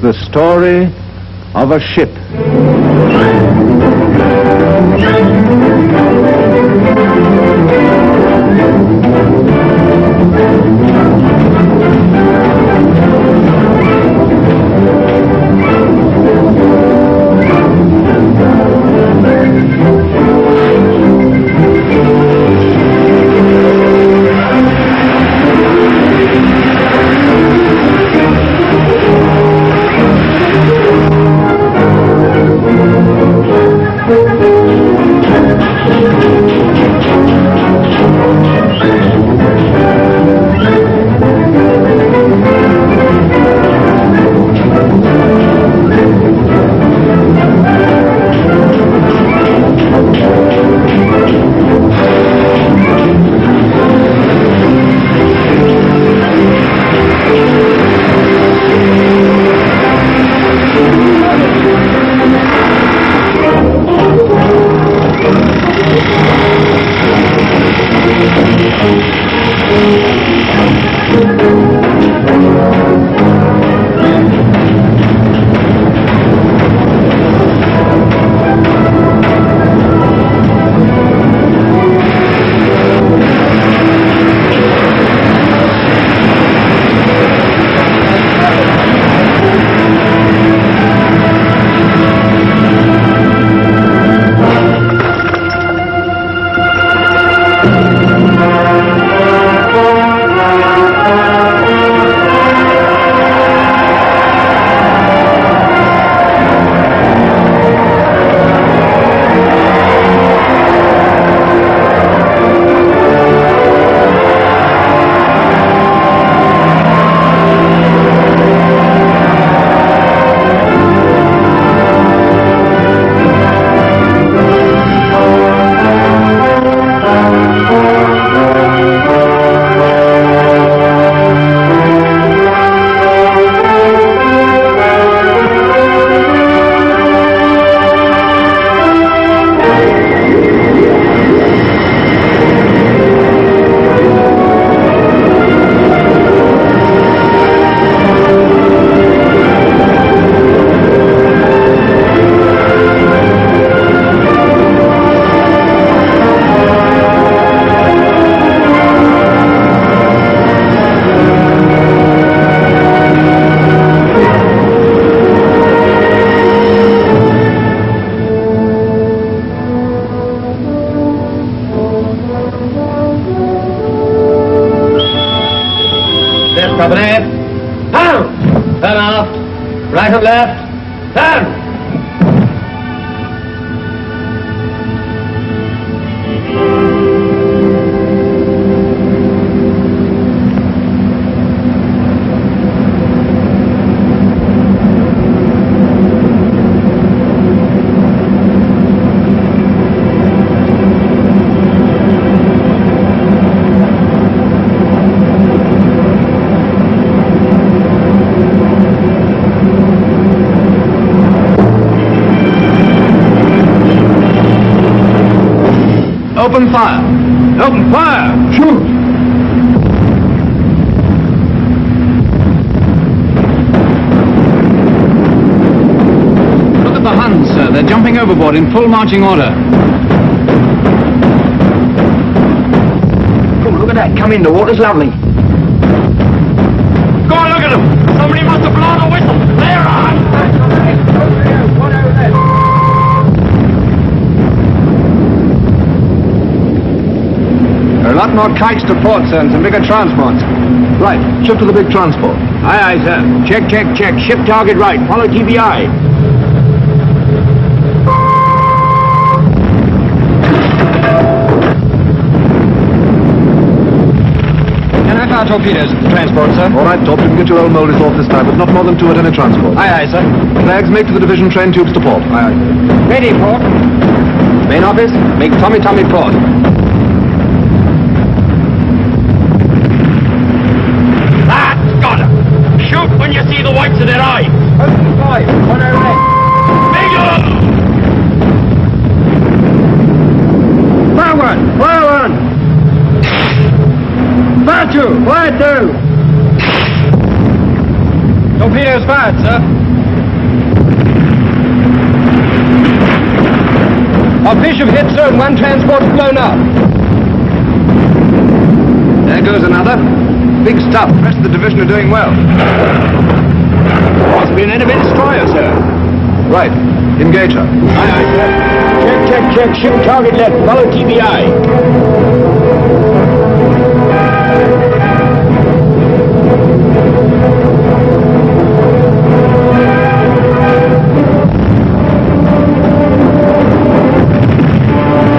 the story of a ship. Company. Turn! Turn aft. Right and left. Turn! Open fire! Open fire! Shoot! Look at the Huns, sir. They're jumping overboard in full marching order. Come, look at that. Come in. The water's lovely. Go on, look at them. Somebody must have blown a whistle. They're on. One over there. There are a lot more kites to port, sir, and some bigger transports. Right, ship to the big transport. Aye, aye, sir. Check, check, check. Ship target right. Follow TBI. Can I fire torpedoes at the transport, sir? All right, Top. You can get your old molders off this time, but not more than 2 at any transport. Aye, aye, sir. Flags make to the division train tubes to port. Aye, aye. Ready, port. Main office, make Tommy port. Shoot when you see the whites of their eyes. Open fire. One over there. Bingo! Fire one. Fire one. Fire two. Fire two. Torpedoes fired, sir. Our Bishop hit, sir, and one transport's blown up. There goes another. Big stuff. The rest of the division are doing well. Must be an enemy destroyer, sir. Right. Engage her. Aye, aye, sir. Check. Ship target left. Follow TBI.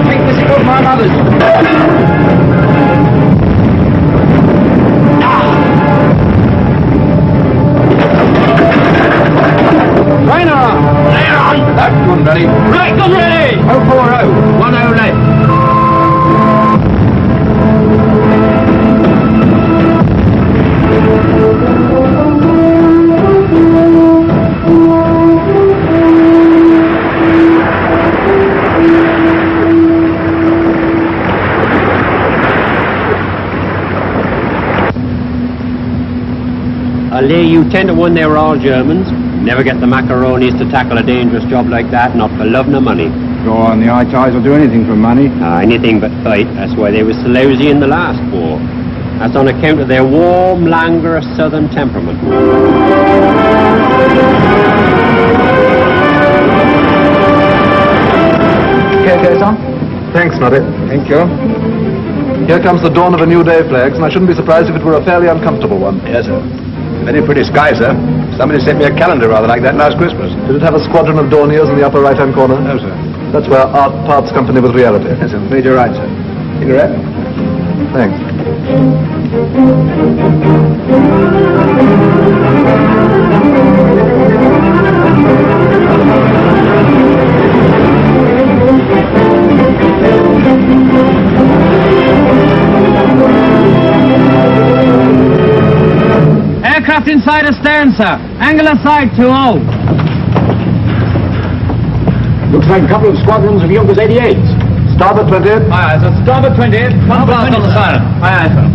Take the signal from our mothers. That gun ready. Right, gun ready! 040, 10 left. I'll lay you 10-1 they were all Germans. Never get the macaronis to tackle a dangerous job like that, not for love nor money. Go on, the High Ties will do anything for money. Anything but fight. That's why they were so lousy in the last war. That's on account of their warm, languorous southern temperament. Okay, Tom? Thanks, Noddy. Thank you. Here comes the dawn of a new day, Flags, and I shouldn't be surprised if it were a fairly uncomfortable one. Yes, sir. Very pretty sky, sir. Somebody sent me a calendar rather like that last Christmas. Did it have a squadron of Dorniers in the upper right-hand corner? No, sir. That's where art parts company with reality. Yes, sir. Afraid you're right, sir. Cigarette? Thanks. Aircraft inside astern, sir. Angle of sight 20. Looks like a couple of squadrons of Junkers 88s. Starboard 28. Aye, aye, sir. Starboard 28. One blast on the side. Aye, aye, sir.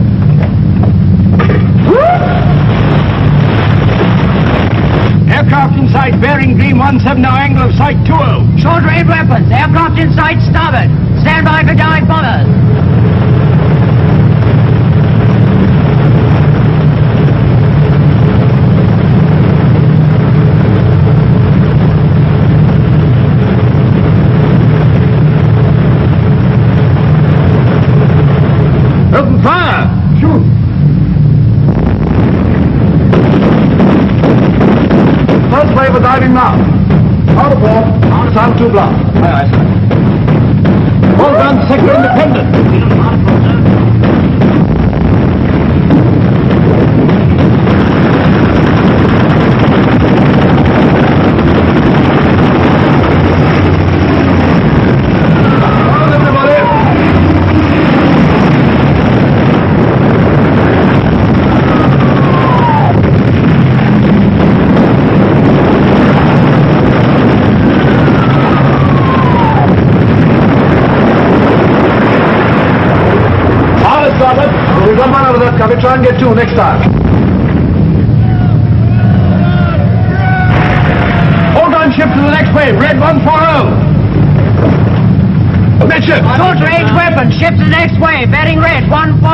Aircraft in sight, bearing green 17, now angle of sight 20. Short range weapons. Aircraft in sight, starboard. Stand by for dive bombers. Open fire! Shoot! First wave of diving now. Out of port. On time 2 blast. Aye, aye, sir. All guns, sector independent. We've got one out of that cover. Try and get 2 next time. Hold on, ship to the next wave. Red 140. Midship! Short range weapons. Ship to the next wave. Bearing red 140.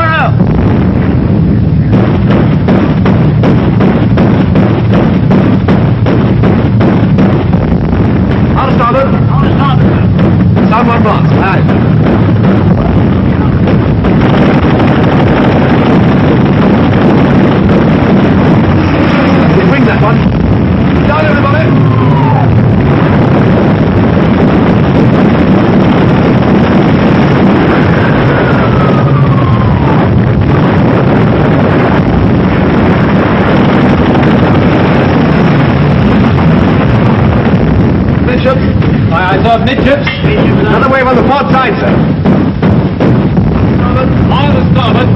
Out of starboard. On the starboard, sir. Sound 1 blast. Aye. Bring that one. Down, everybody. Midship. Aye, aye, sir. Midships. Another wave on the port side, sir. On the starboard.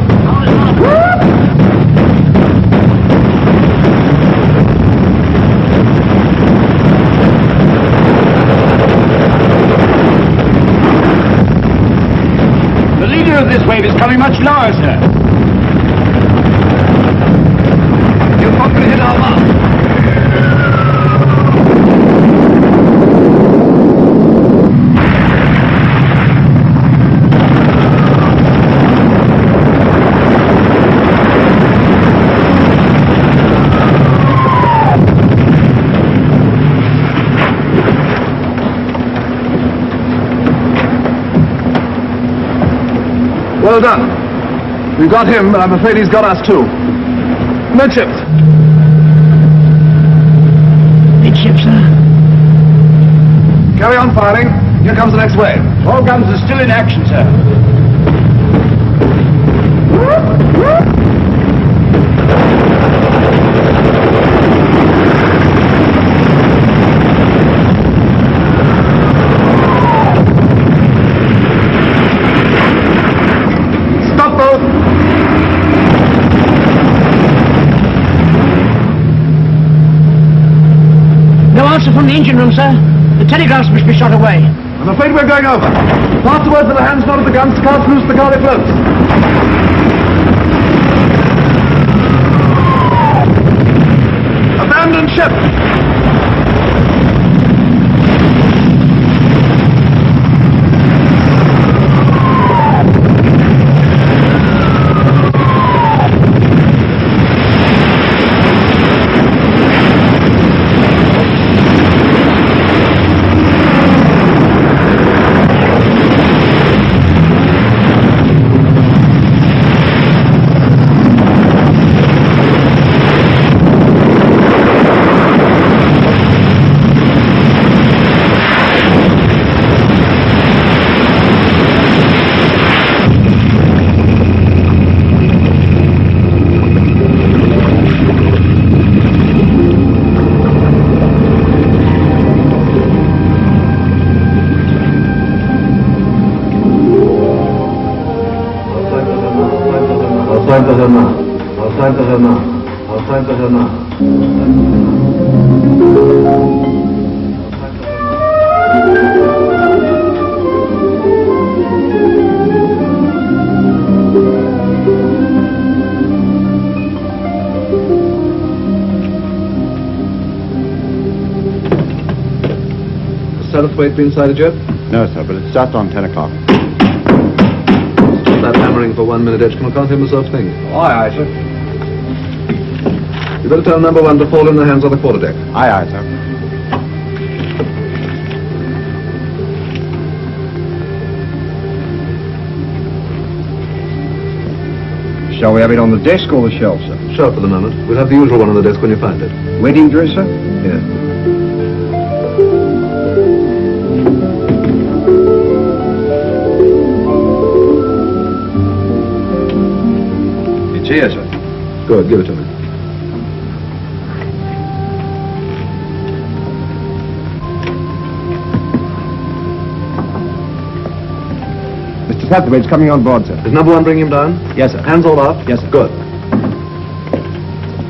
The leader of this wave is coming much lower, sir. You've got to hit our mark. Well done. We've got him, but I'm afraid he's got us too. Midships. Midship, sir. Carry on firing. Here comes the next wave. All guns are still in action, sir. Stop both. No answer from the engine room, sir. The telegraphs must be shot away. I'm afraid we're going over. Pass the word for the hands not at the guns to cast loose the guard floats. Abandon ship! Satterthwaite been sighted yet? No, sir, but it starts on 10 o'clock. Stop that hammering for 1 minute, Edgecombe. I can't hear myself think. Aye, aye, sir. You better tell number 1 to fall in the hands on the quarterdeck. Aye, aye, sir. Shall we have it on the desk or the shelf, sir? Shelf for the moment. We'll have the usual one on the desk when you find it. Wedding dress, sir? Yes. It's here, sir. Good, give it to me. Mr. Satterthwaite's coming on board, sir. Is number 1 bringing him down? Yes, sir. Hands all up? Yes, sir. Good.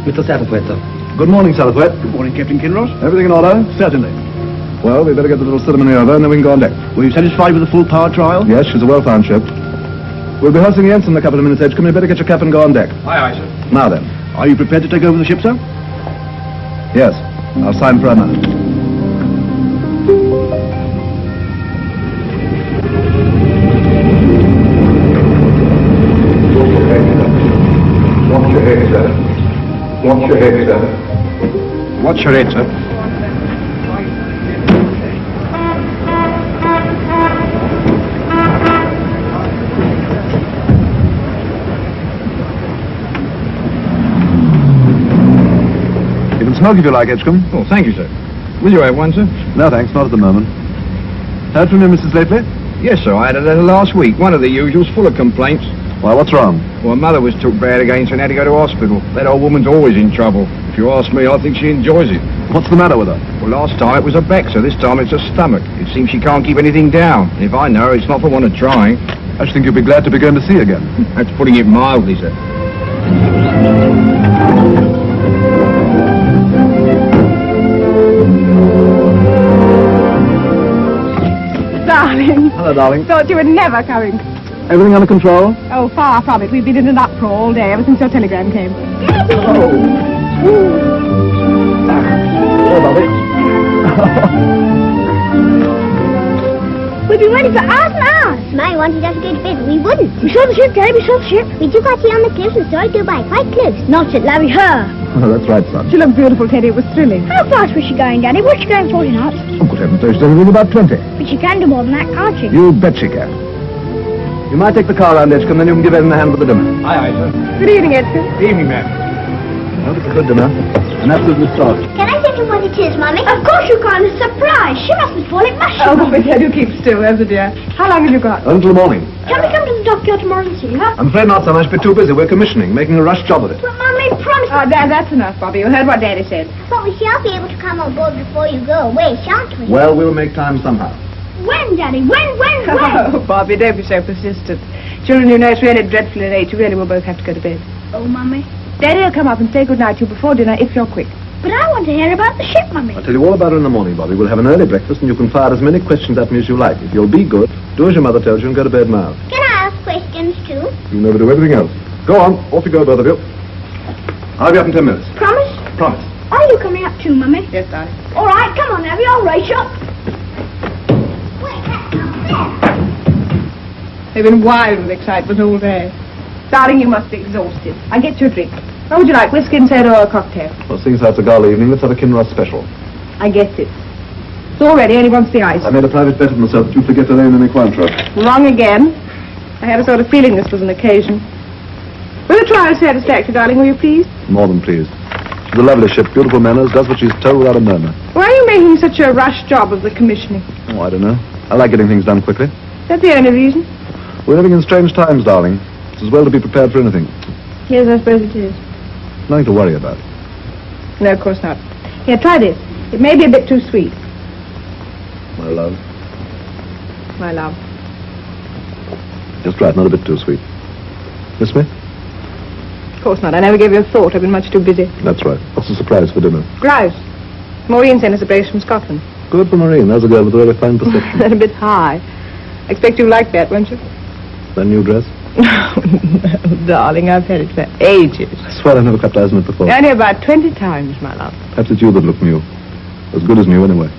Mr. Satterthwaite, sir. Good morning, Satterthwaite. Good morning, Captain Kinross. Everything in order? Certainly. Well, we better get the little ceremony over and then we can go on deck. Were you satisfied with the full power trial? Yes, she's a well-found ship. We'll be hoisting the ensign in a couple of minutes, Edgecombe. You better get your cap and go on deck. Aye, aye, sir. Now then. Are you prepared to take over the ship, sir? Yes. I'll sign for another. Watch your head, sir. Watch your head, sir. Watch your head, sir. You can smoke if you like, Edgecombe. Oh, thank you, sir. Will you have one, sir? No, thanks. Not at the moment. Heard from you, Mrs. Lately? Yes, sir. I had a letter last week. One of the usuals, full of complaints. Why, what's wrong? Well, mother was took bad again, so had to go to hospital. That old woman's always in trouble. If you ask me, I think she enjoys it. What's the matter with her? Well, last time it was her back, so this time it's her stomach. It seems she can't keep anything down. And if I know her, it's not for want of trying. I should think you'd be glad to be going to sea again. That's putting it mildly, sir. Darling. Hello, darling. Thought you were never coming. Everything under control? Oh, far from it. We've been in an uproar all day ever since your telegram came. Oh, Bobby. We'd be ready for hours and hours. Mary wanted us to go to bed, but we wouldn't. We saw the ship, Gary, we saw the ship. We took our tea on the cliffs and saw it go by quite close. Not at Larry her. Oh, that's right, son. She looked beautiful, Teddy. It was thrilling. How fast was she going, Daddy? What's she going 40 knots? Oh, good heavens, she's only doing about 20. But she can do more than that, can't she? You bet she can. You might take the car round Edgecombe, then you can give Ellen a hand with the dinner. Aye, aye, sir. Good evening, Edson. Evening, ma'am. Well, it's a good dinner. An absolute start. Can I tell you what it is, Mummy? Of course you can. It's a surprise. She mustn't fall it mushy. Oh, but yeah, do keep still, has it, dear? How long have you got? Until the morning. Can we come to the dockyard tomorrow and see her? I'm afraid not, son. I should be too busy. We're commissioning, making a rush job of it. But Mummy promised. Oh, that's enough, Bobby. You heard what Daddy said. But we shall be able to come on board before you go away, shan't we? Well, we'll make time somehow. When, Daddy? When? Oh, Bobby, don't be so persistent. Children, you know, it's really dreadfully late. You really will both have to go to bed. Oh, Mummy. Daddy will come up and say good night to you before dinner if you're quick. But I want to hear about the ship, Mummy. I'll tell you all about it in the morning, Bobby. We'll have an early breakfast, and you can fire as many questions at me as you like. If you'll be good, do as your mother tells you and go to bed now. Can I ask questions, too? You'll never do everything else. Go on. Off you go, both of you. I'll be up in 10 minutes. Promise? Promise. Are you coming up, too, Mummy? Yes, darling. All right, come on, Abby. I'll race up. Wait, that's not fair. They've been wild with excitement all day. Darling, you must be exhausted. I'll get you a drink. What would you like, whiskey and soda or a cocktail? Well, seeing as how it's a gala evening, let's have a Kinross special. I guess it. It's all ready, only wants the ice. I made a private bet of myself that you'd forget to lay in any Cointreau. Wrong again. I had a sort of feeling this was an occasion. Were the trials satisfactory, darling, were you pleased? More than pleased. She's a lovely ship, beautiful manners, does what she's told without a murmur. Why are you making such a rush job of the commissioning? Oh, I don't know. I like getting things done quickly. That's the only reason. We're living in strange times, darling. It's as well to be prepared for anything. Yes, I suppose it is. Nothing to worry about. No, of course not. Here, try this. It may be a bit too sweet. My love. My love. Just right, not a bit too sweet. Miss me? Of course not. I never gave you a thought. I've been much too busy. That's right. What's the surprise for dinner? Grouse. Maureen sent us a brace from Scotland. Good for Maureen. There's a girl with a very fine perception. That's a bit high. I expect you like that, won't you? That new dress? No, darling, I've had it for ages. I swear I've never clapped eyes on it before. Only about 20 times, my love. Perhaps it's you that look new. As good as new, anyway.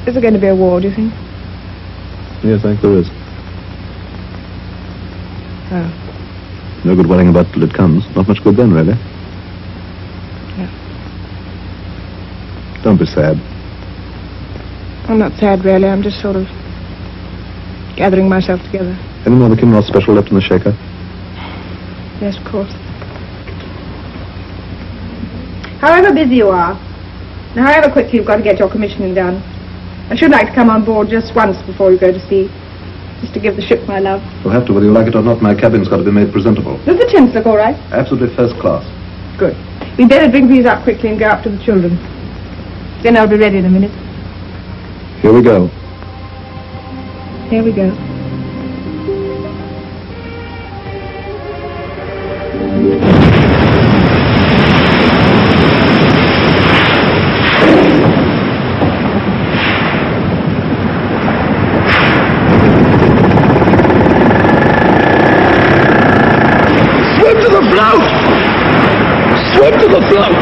Is there going to be a war, do you think? Yes, I think there is. Oh. No good worrying about it till it comes. Not much good then, really. Yeah. Don't be sad. I'm not sad, really. I'm just sort of gathering myself together. Any more of the Kinross special left in the shaker? Yes, of course. However busy you are, and however quickly you've got to get your commissioning done, I should like to come on board just once before you go to sea, just to give the ship my love. You'll have to, whether you like it or not. My cabin's got to be made presentable. Does the tints look all right? Absolutely first class. Good. We'd better drink these up quickly and go up to the children. Then I'll be ready in a minute. Here we go. Here we go. Swim to the float! Swim to the float!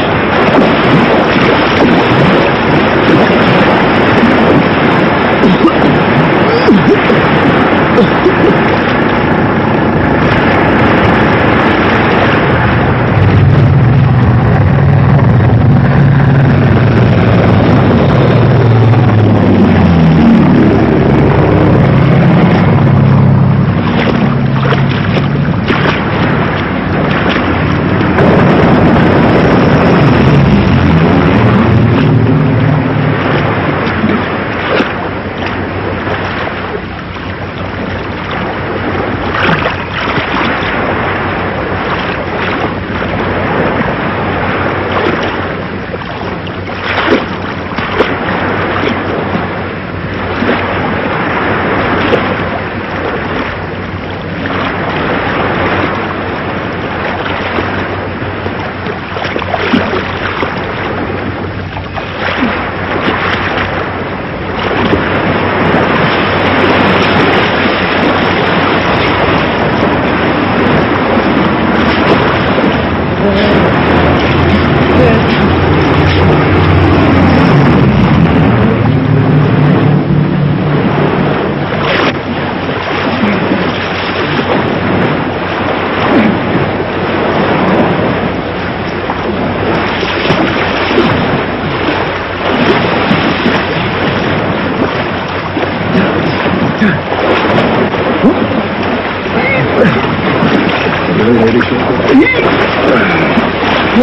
I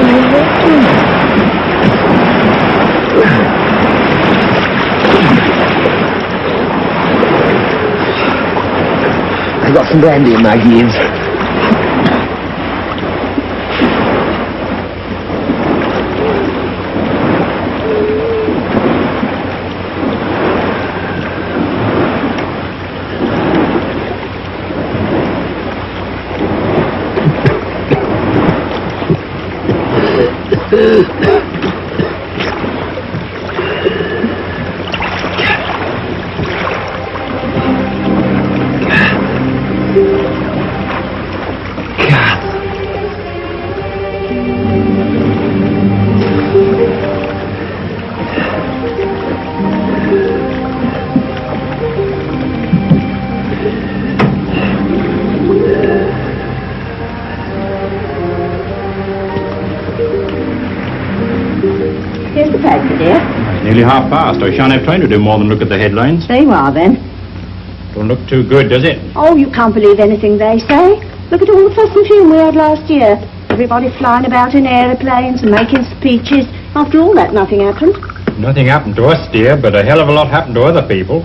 got some brandy in my gears. Here's the paper, dear. It's nearly past. I shan't have time to do more than look at the headlines. There you are, then. Don't look too good, does it? Oh, you can't believe anything they say. Look at all the fuss and fume we had last year. Everybody flying about in aeroplanes and making speeches. After all that, nothing happened. Nothing happened to us, dear, but a hell of a lot happened to other people.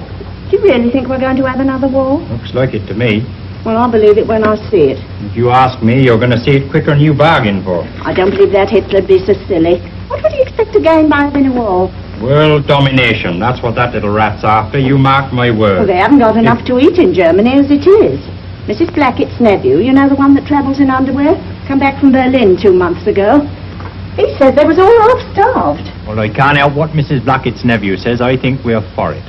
Do you really think we're going to have another war? Looks like it to me. Well, I'll believe it when I see it. If you ask me, you're going to see it quicker than you bargained for. I don't believe that Hitler'd be so silly. What would he expect to gain by having a war? World domination. That's what that little rat's after. You mark my word. Well, they haven't got enough to eat in Germany as it is. Mrs. Blackett's nephew, you know the one that travels in underwear, come back from Berlin 2 months ago. He said they was all half-starved. Well, I can't help what Mrs. Blackett's nephew says. I think we're for it.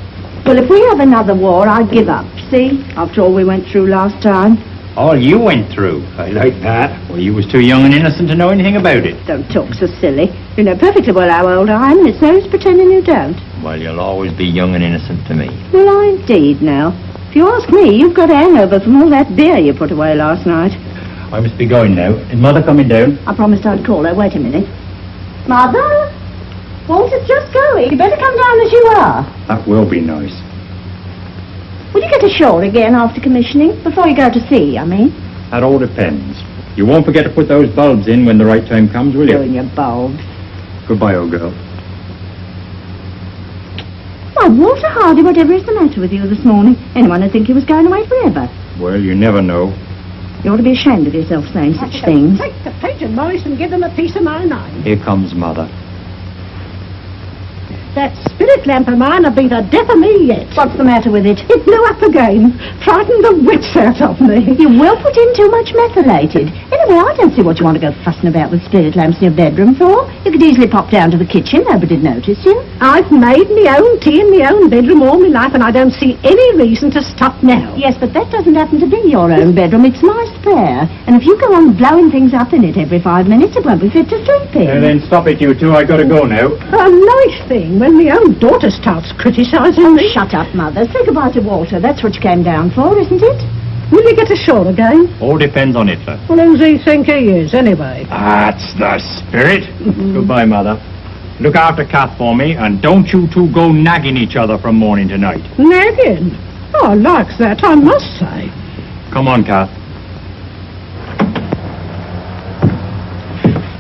Well, if we have another war, I give up. See? After all we went through last time. All you went through. I like that. Well, you was too young and innocent to know anything about it. Don't talk so silly. You know perfectly well how old I am, and it's no use pretending you don't. Well, you'll always be young and innocent to me. Well, I indeed now. If you ask me, you've got a hangover from all that beer you put away last night. I must be going now. Is Mother coming down? I promised I'd call her. Wait a minute. Mother? Walter's just going. You better come down as you are. That will be nice. Will you get ashore again after commissioning? Before you go to sea, I mean. That all depends. You won't forget to put those bulbs in when the right time comes, will you? You and your bulbs. Goodbye, old girl. Why, Walter Hardy, whatever is the matter with you this morning? Anyone would think he was going away forever. Well, you never know. You ought to be ashamed of yourself saying such things. Take the pigeon mice and give them a piece of my mind. Here comes Mother. That spirit lamp of mine will be the death of me yet. What's the matter with it? It blew up again. Frightened the wits out of me. You will put in too much methylated. Anyway, I don't see what you want to go fussing about with spirit lamps in your bedroom for. You could easily pop down to the kitchen. Nobody'd notice you. I've made my own tea in my own bedroom all my life, and I don't see any reason to stop now. Yes, but that doesn't happen to be your own bedroom. It's my spare. And if you go on blowing things up in it every 5 minutes, it won't be fit to sleep in. Then stop it, you two. I gotta go now. A nice thing when my own daughter starts criticising me. Shut up, Mother. Say goodbye to Walter. That's what you came down for, isn't it? Will you get ashore again? All depends on Hitler. Well, who does he think he is, anyway? That's the spirit. Goodbye, Mother. Look after Kath for me, and don't you two go nagging each other from morning to night. Nagging? Oh, I like that, I must say. Come on, Kath.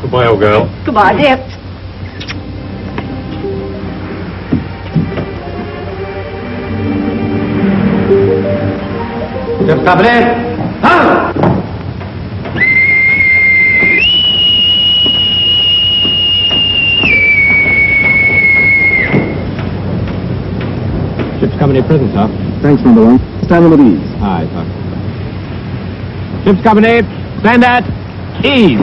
Goodbye, old girl. Goodbye, dear. Ship's company. Huh? Ship's company present, sir. Thanks, number one. Stand at ease. Aye, sir. Ship's company, stand at ease.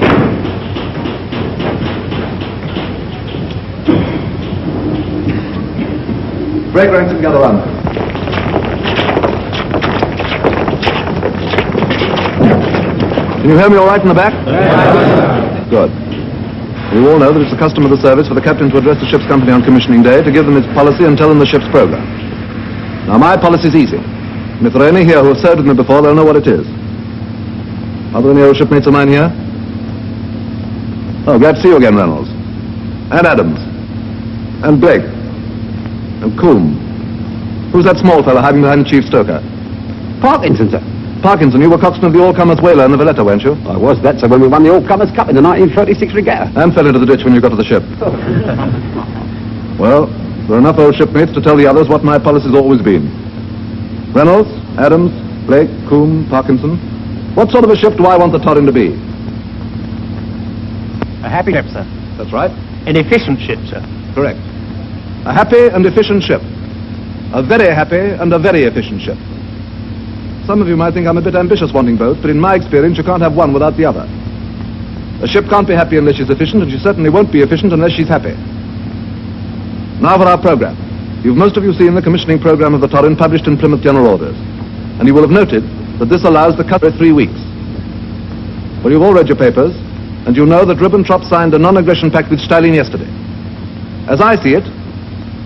Break ranks and gather round. Can you hear me all right in the back? Yes. Good. You all know that it's the custom of the service for the captain to address the ship's company on commissioning day to give them its policy and tell them the ship's program. Now, my policy's easy. And if there are any here who have served with me before, they'll know what it is. Are there any old shipmates of mine here? Oh, glad to see you again, Reynolds. And Adams. And Blake. And Coombe. Who's that small fellow hiding behind Chief Stoker? Parkinson, sir. Parkinson, you were coxswain of the All-Comers whaler in the Valletta, weren't you? I was that, sir, when we won the All-Comers Cup in the 1936 regatta. And fell into the ditch when you got to the ship. Well, there are enough old shipmates to tell the others what my policy's always been. Reynolds, Adams, Blake, Coombe, Parkinson, what sort of a ship do I want the Torrin to be? A happy ship, sir. That's right. An efficient ship, sir. Correct. A happy and efficient ship. A very happy and a very efficient ship. Some of you might think I'm a bit ambitious wanting both, but in my experience you can't have one without the other. A ship can't be happy unless she's efficient, and she certainly won't be efficient unless she's happy. Now for our program. You've most of you seen the commissioning program of the Torrin published in Plymouth General Orders, and you will have noted that this allows the cut for 3 weeks. Well, you've all read your papers, and you know that Ribbentrop signed a non-aggression pact with Stalin yesterday. As I see it,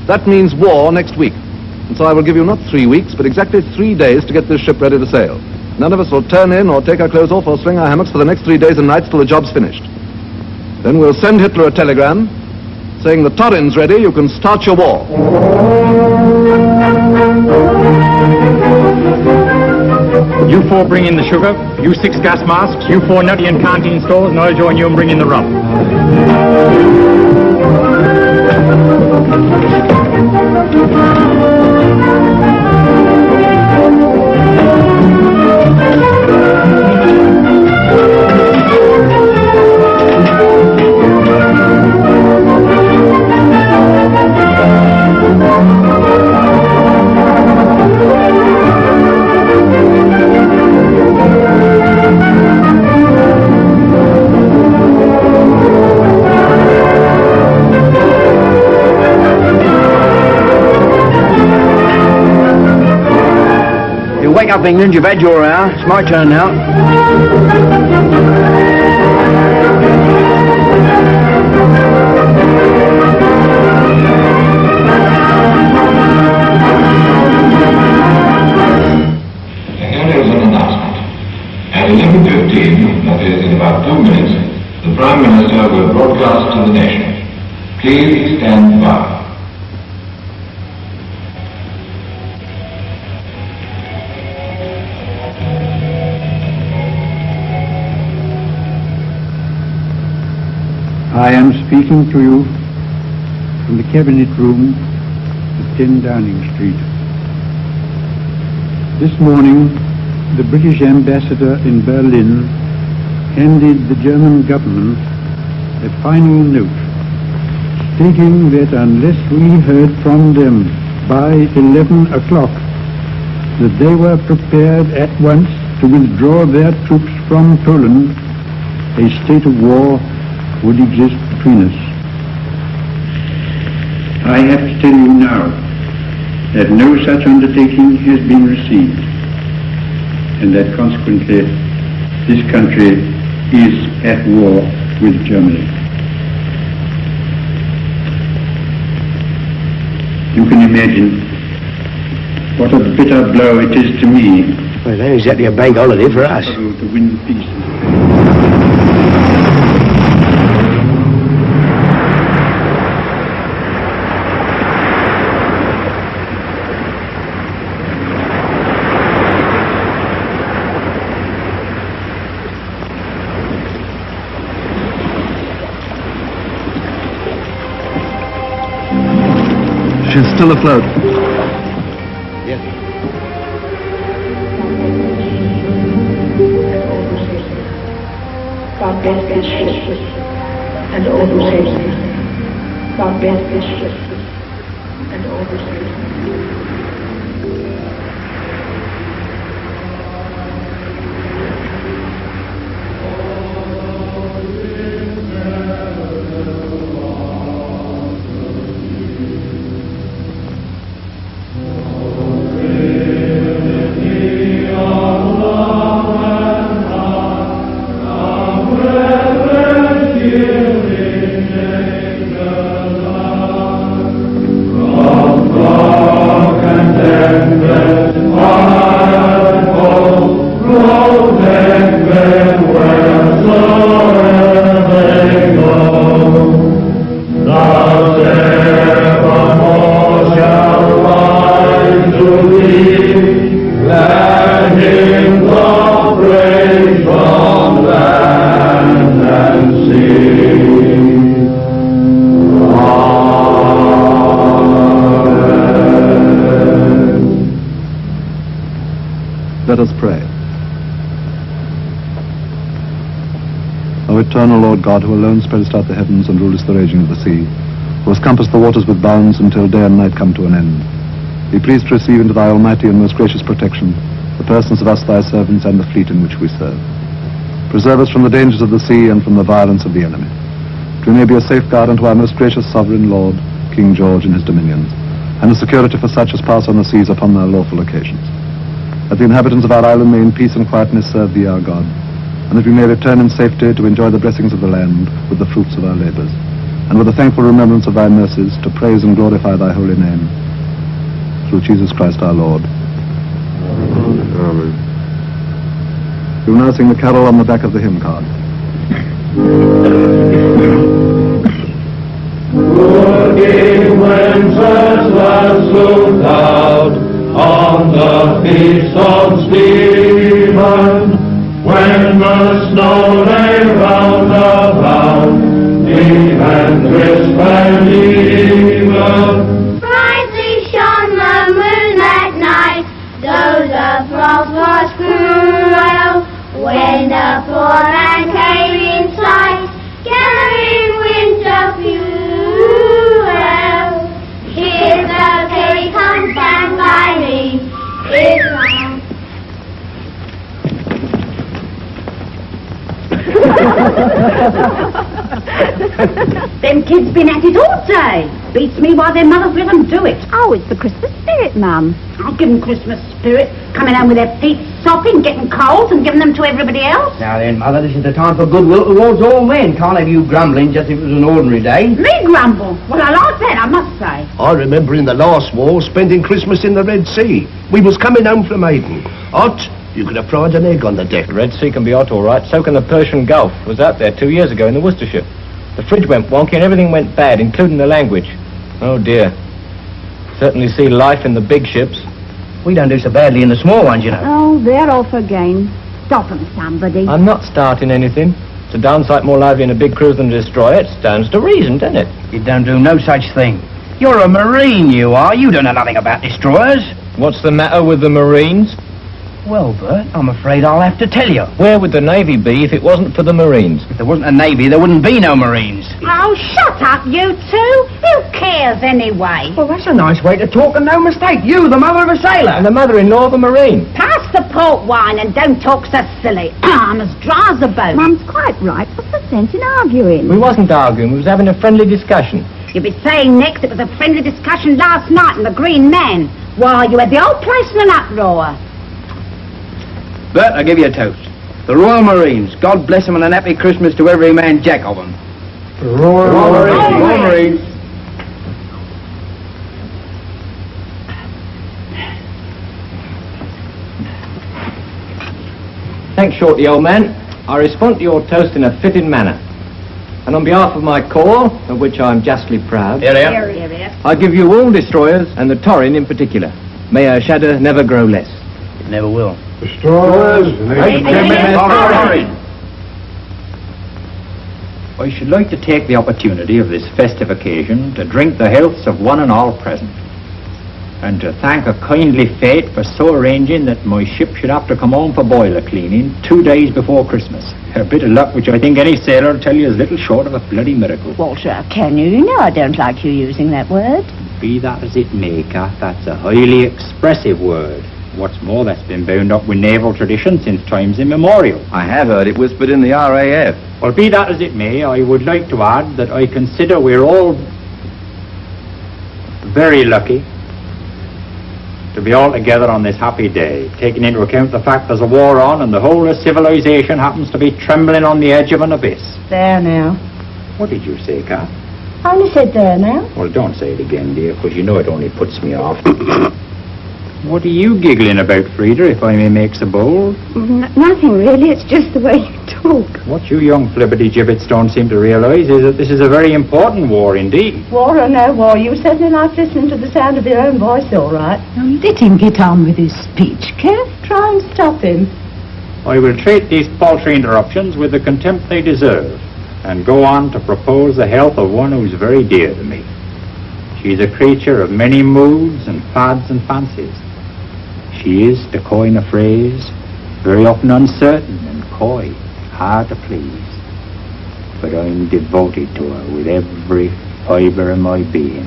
that means war next week. And so I will give you not 3 weeks, but exactly 3 days to get this ship ready to sail. None of us will turn in or take our clothes off or swing our hammocks for the next 3 days and nights till the job's finished. Then we'll send Hitler a telegram saying the Torrin's ready, you can start your war. You 4 bring in the sugar, you 6 gas masks, you 4 nutty and canteen stores, and I'll join you and bring in the rum. Wake up, England, you've had your hour. It's my turn now. And here is an announcement. At 11:15, that is in about 2 minutes, the Prime Minister will broadcast to the nation. Please stand by. I am speaking to you from the Cabinet Room at 10 Downing Street. This morning, the British ambassador in Berlin handed the German government a final note stating that unless we heard from them by 11 o'clock, that they were prepared at once to withdraw their troops from Poland, a state of war would exist between us. I have to tell you now that no such undertaking has been received, and that consequently this country is at war with Germany. You can imagine what a bitter blow it is to me. Well, that ain't exactly a bank holiday for us. To win peace. She's still afloat. Yes. God bless this ship and all who saves it. God bless this ship and all who saves it. From dark and endless Let us pray. O eternal Lord God, who alone spreadest out the heavens and rulest the raging of the sea, who hast compassed the waters with bounds until day and night come to an end, be pleased to receive into thy almighty and most gracious protection the persons of us thy servants and the fleet in which we serve. Preserve us from the dangers of the sea and from the violence of the enemy, that we may be a safeguard unto our most gracious sovereign Lord, King George and his dominions, and a security for such as pass on the seas upon their lawful occasions. That the inhabitants of our island may in peace and quietness serve thee, our God, and that we may return in safety to enjoy the blessings of the land with the fruits of our labors, and with a thankful remembrance of thy mercies to praise and glorify thy holy name. Through Jesus Christ our Lord. Amen. We will now sing the carol on the back of the hymn card. Good King Wenceslas looked out on the feast of Stephen, when the snow lay round about, deep and crisp and even. Brightly shone the moon that night, though the frost was cruel, when the poor man came in sight, gathering winter fuel. Here's the cake, come stand by me, it's round. Them kids been at it all day. Beats me why their mothers let them do it. Oh, it's the Christmas spirit, Mum. I'll give them Christmas spirit, coming home with their feet sopping, getting colds and giving them to everybody else. Now then, Mother, this is the time for goodwill towards all men. Can't have you grumbling just if it was an ordinary day. Me grumble? Well, I like that, I must say. I remember in the last war spending Christmas in the Red Sea. We was coming home from Aden. Hot, you could have fried an egg on the deck. The Red Sea can be hot, all right. So can the Persian Gulf. Was out there 2 years ago in the Worcestershire. The fridge went wonky and everything went bad, including the language. Oh, dear. Certainly see life in the big ships. We don't do so badly in the small ones, you know. Oh, they're off again. Stop 'em, somebody. I'm not starting anything. It's a darn sight more lively in a big cruise than a destroyer. It stands to reason, doesn't it? You don't do no such thing. You're a Marine, you are. You don't know nothing about destroyers. What's the matter with the Marines? Well, Bert, I'm afraid I'll have to tell you. Where would the Navy be if it wasn't for the Marines? If there wasn't a Navy, there wouldn't be no Marines. Oh, shut up, you two. Who cares anyway? Well, that's a nice way to talk and no mistake. You, the mother of a sailor. And the mother-in-law of a Marine. Pass the port wine and don't talk so silly. I'm as dry as a bone. Mum's quite right. What's the sense in arguing? We wasn't arguing. We was having a friendly discussion. You'll be saying next it was a friendly discussion last night in the Green Man. Why, you had the whole place in an uproar. Bert, I'll give you a toast. The Royal Marines. God bless them and a happy Christmas to every man jack of them. Royal Marines. Thanks, Shorty, old man. I respond to your toast in a fitting manner. And on behalf of my corps, of which I'm justly proud, I give you all destroyers, and the Torrin in particular. May our shadow never grow less. It never will. Destroyers. I should like to take the opportunity of this festive occasion to drink the healths of one and all present, and to thank a kindly fate for so arranging that my ship should have to come home for boiler cleaning 2 days before Christmas. A bit of luck which I think any sailor will tell you is little short of a bloody miracle. Walter, can you? You know I don't like you using that word. Be that as it may, Kath, that's a highly expressive word. What's more, that's been bound up with naval tradition since times immemorial. I have heard it whispered in the RAF. Well, be that as it may, I would like to add that I consider we're all very lucky to be all together on this happy day, taking into account the fact there's a war on and the whole of civilization happens to be trembling on the edge of an abyss. There now. What did you say, Kath? I only said there now. Well, don't say it again, dear, because you know it only puts me off. What are you giggling about, Frida, if I may make so bold? Nothing really, it's just the way you talk. What you young flibbity-gibbets don't seem to realise is that this is a very important war indeed. War or no war, you certainly like listening to the sound of your own voice, all right. Let him get on with his speech, Kev. Try and stop him. I will treat these paltry interruptions with the contempt they deserve, and go on to propose the health of one who's very dear to me. She's a creature of many moods and fads and fancies. She is, to coin a phrase, very often uncertain and coy, hard to please. But I'm devoted to her with every fibre of my being,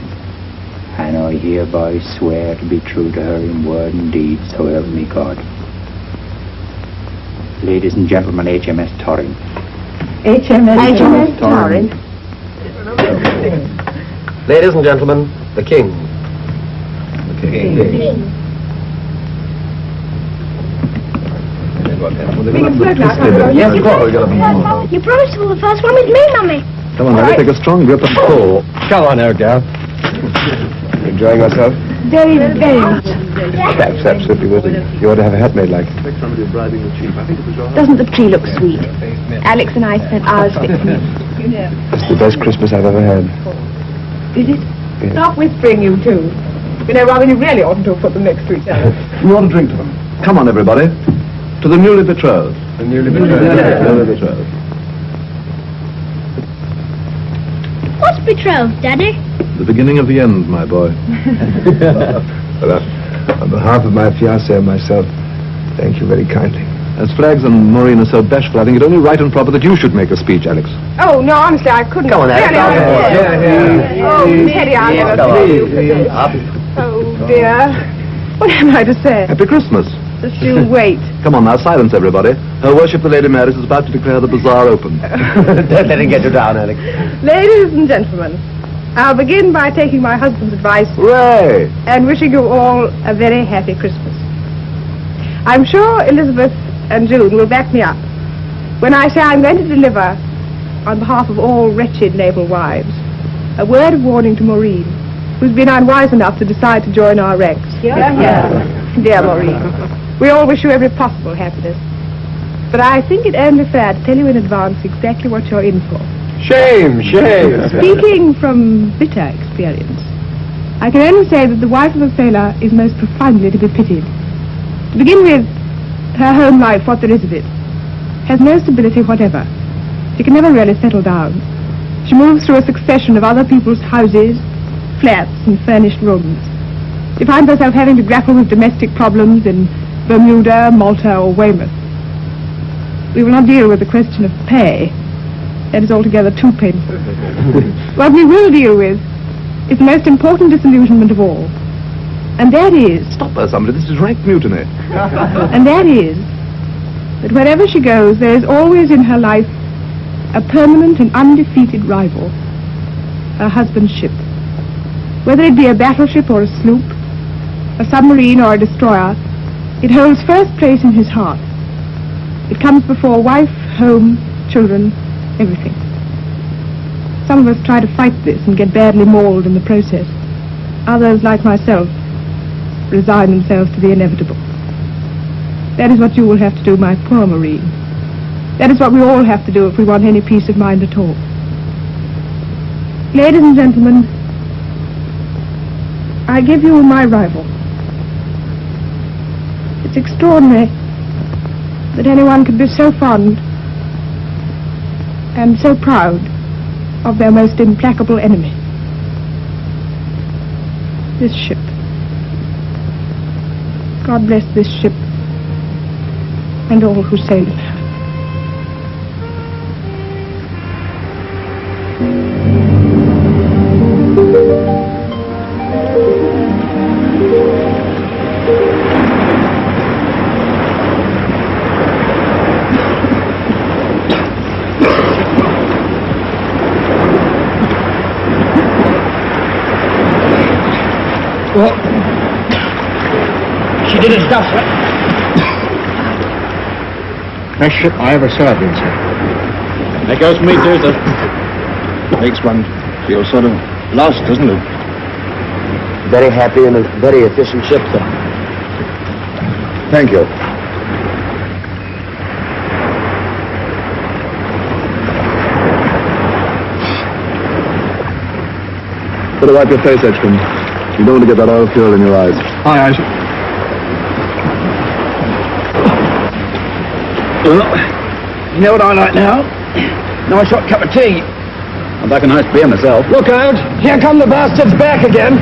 and I hereby swear to be true to her in word and deed, so help me God. Ladies and gentlemen, HMS Torrin. HMS Torrin. Ladies and gentlemen, the King. Yes, of course. You promised to pull the first one with me, Mummy. Come on, Mary, take a strong grip and pull. Come on, old girl. Enjoying myself? Very, very much. That's absolutely worth it. You ought to have a hat made like. Doesn't the tree look sweet? Alex and I spent hours fixing it. It's the best Christmas I've ever had. Is it? Yes. Stop whispering, you two. You know, rather, you really oughtn't to have put them next to each other. You ought to drink to them. Come on, everybody. To the newly betrothed. The newly betrothed. Newly betrothed. What's betrothed, Daddy? The beginning of the end, my boy. Well, on behalf of my fiancée and myself, thank you very kindly. As Flags and Maureen are so bashful, I think it only right and proper that you should make a speech, Alex. Oh, no, honestly, I couldn't. Come on, Alex. Oh, Teddy, I never Oh, dear. What am I to say? Happy Christmas. Just you wait. Come on now, silence everybody. Her Worship the Lady Mary is about to declare the bazaar open. Don't let him get you down, Alex. Ladies and gentlemen, I'll begin by taking my husband's advice. Hooray! And wishing you all a very happy Christmas. I'm sure Elizabeth and June will back me up when I say I'm going to deliver, on behalf of all wretched naval wives, a word of warning to Maureen, who's been unwise enough to decide to join our ranks. Dear Maureen, we all wish you every possible happiness. But I think it only fair to tell you in advance exactly what you're in for. Shame, shame. Speaking from bitter experience, I can only say that the wife of a sailor is most profoundly to be pitied. To begin with, her home life, what there is of it, has no stability whatever. She can never really settle down. She moves through a succession of other people's houses, flats, and furnished rooms. She finds herself having to grapple with domestic problems in Bermuda, Malta, or Weymouth. We will not deal with the question of pay. That is altogether too painful. What we will deal with is the most important disillusionment of all. And that is... Stop there, somebody. This is rank mutiny. And that is that wherever she goes, there is always in her life a permanent and undefeated rival, her husband's ship. Whether it be a battleship or a sloop, a submarine or a destroyer, it holds first place in his heart. It comes before wife, home, children, everything. Some of us try to fight this and get badly mauled in the process. Others, like myself, resign themselves to the inevitable. That is what you will have to do, my poor Maureen. That is what we all have to do if we want any peace of mind at all. Ladies and gentlemen, I give you my rival. It's extraordinary that anyone could be so fond and so proud of their most implacable enemy. This ship. God bless this ship and all who sail in her. Well, she did it stuff, sir. Best ship I ever served in, sir. That goes for me too, sir. Makes one feel sort of lost, doesn't it? Very happy and a very efficient ship, sir. Thank you. Better wipe your face, Edgecombe. You don't want to get that oil fuel in your eyes. Aye, aye, sir. Well, you know what I like now? Nice hot cup of tea. I'd like a nice beer myself. Look out! Here come the bastards back again!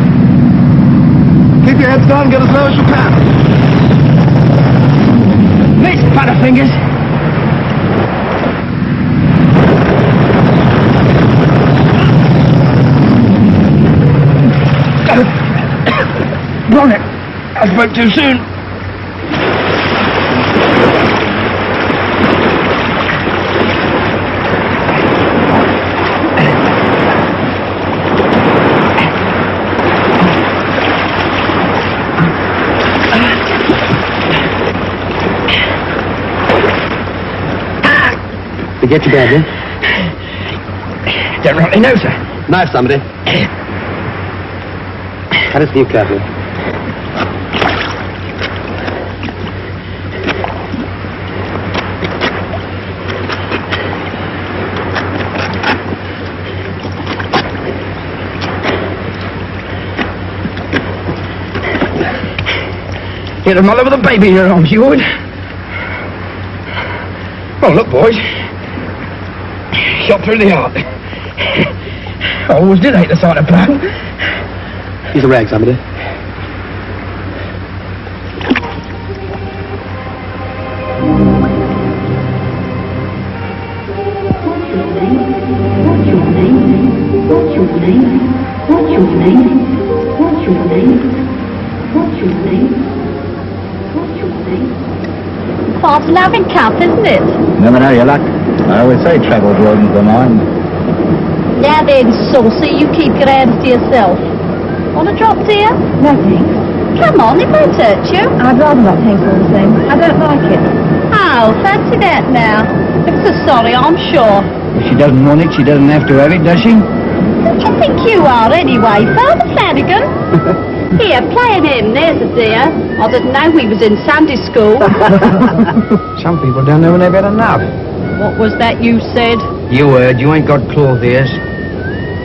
Keep your heads down, get as low as you can. Miss Butterfingers! Wrong it. I spoke too soon. To get you badly? Don't rightly know, sir. Knife somebody. Cut his sleeve carefully. Hit a mother with a baby in her arms, you would. Oh, look, boys. Shot through the heart. I always did hate the sight of blood. He's a rag, somebody. Fast loving cup, isn't it? Never know your luck. I always say travel broadens the mind. Now then, Saucy, you keep your hands to yourself. Want a drop, dear? No, thanks. Come on, it won't hurt you. I'd rather not, thanks all the same. I don't like it. Oh, fancy that now. Looks so sorry, I'm sure. If she doesn't want it, she doesn't have to have it, does she? Who do you think you are, anyway, Father Flanagan? Here, play him, there's a dear. I didn't know he was in Sunday school. Some people don't know when they've had enough. What was that you said? You heard, you ain't got cloth ears.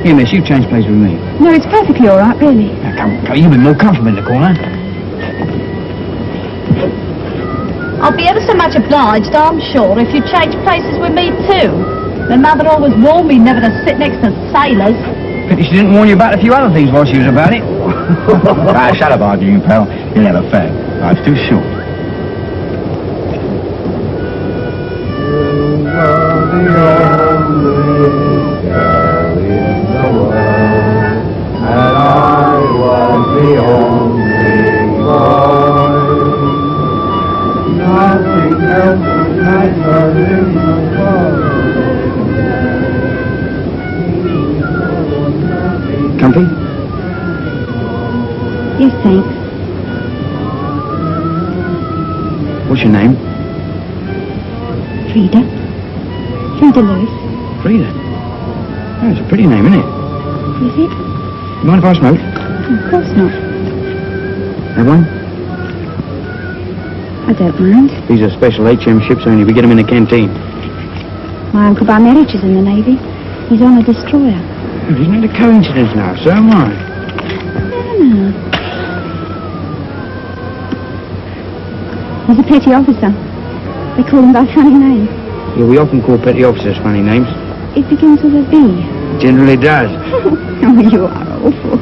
Here, miss, you change place with me. No, it's perfectly all right, really. Now, come, you'll be more comfortable in the corner. I'll be ever so much obliged, I'm sure, if you change places with me too. My mother always warned me never to sit next to sailors. Pity she didn't warn you about a few other things while she was about it. Shut up, arguing, pal. You'll have a fag. Life's too short. Comfy? Yes, thanks. What's your name? Frida. Frida Lewis. Frida. Oh, it's a pretty name, isn't it? Is it? You mind if I smoke? Of course not. Have one? I don't mind. These are special HM ships only. We get them in the canteen. My uncle by marriage is in the Navy. He's on a destroyer. Oh, isn't it a coincidence now? So am I. No. He's a petty officer. They call him by funny names. Yeah, we often call petty officers funny names. It begins with a V. Generally does. Oh, you are awful.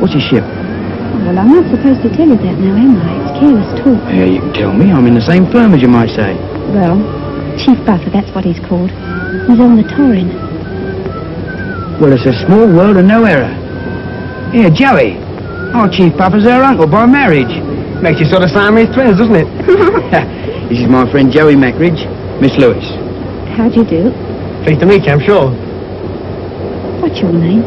What's your ship? Oh, well, I'm not supposed to tell you that now, am I? It's careless talk. Yeah, you can tell me. I'm in the same firm as you might say. Well, Chief Buffer, that's what he's called. He's on the Torin. Well, it's a small world and no error. Here, Joey. Our Chief Buffer's her uncle by marriage. Makes you sort of Siamese twins, doesn't it? This is my friend Joey Mackridge, Miss Lewis. How'd you do? Pleased to meet you, I'm sure. What's your name?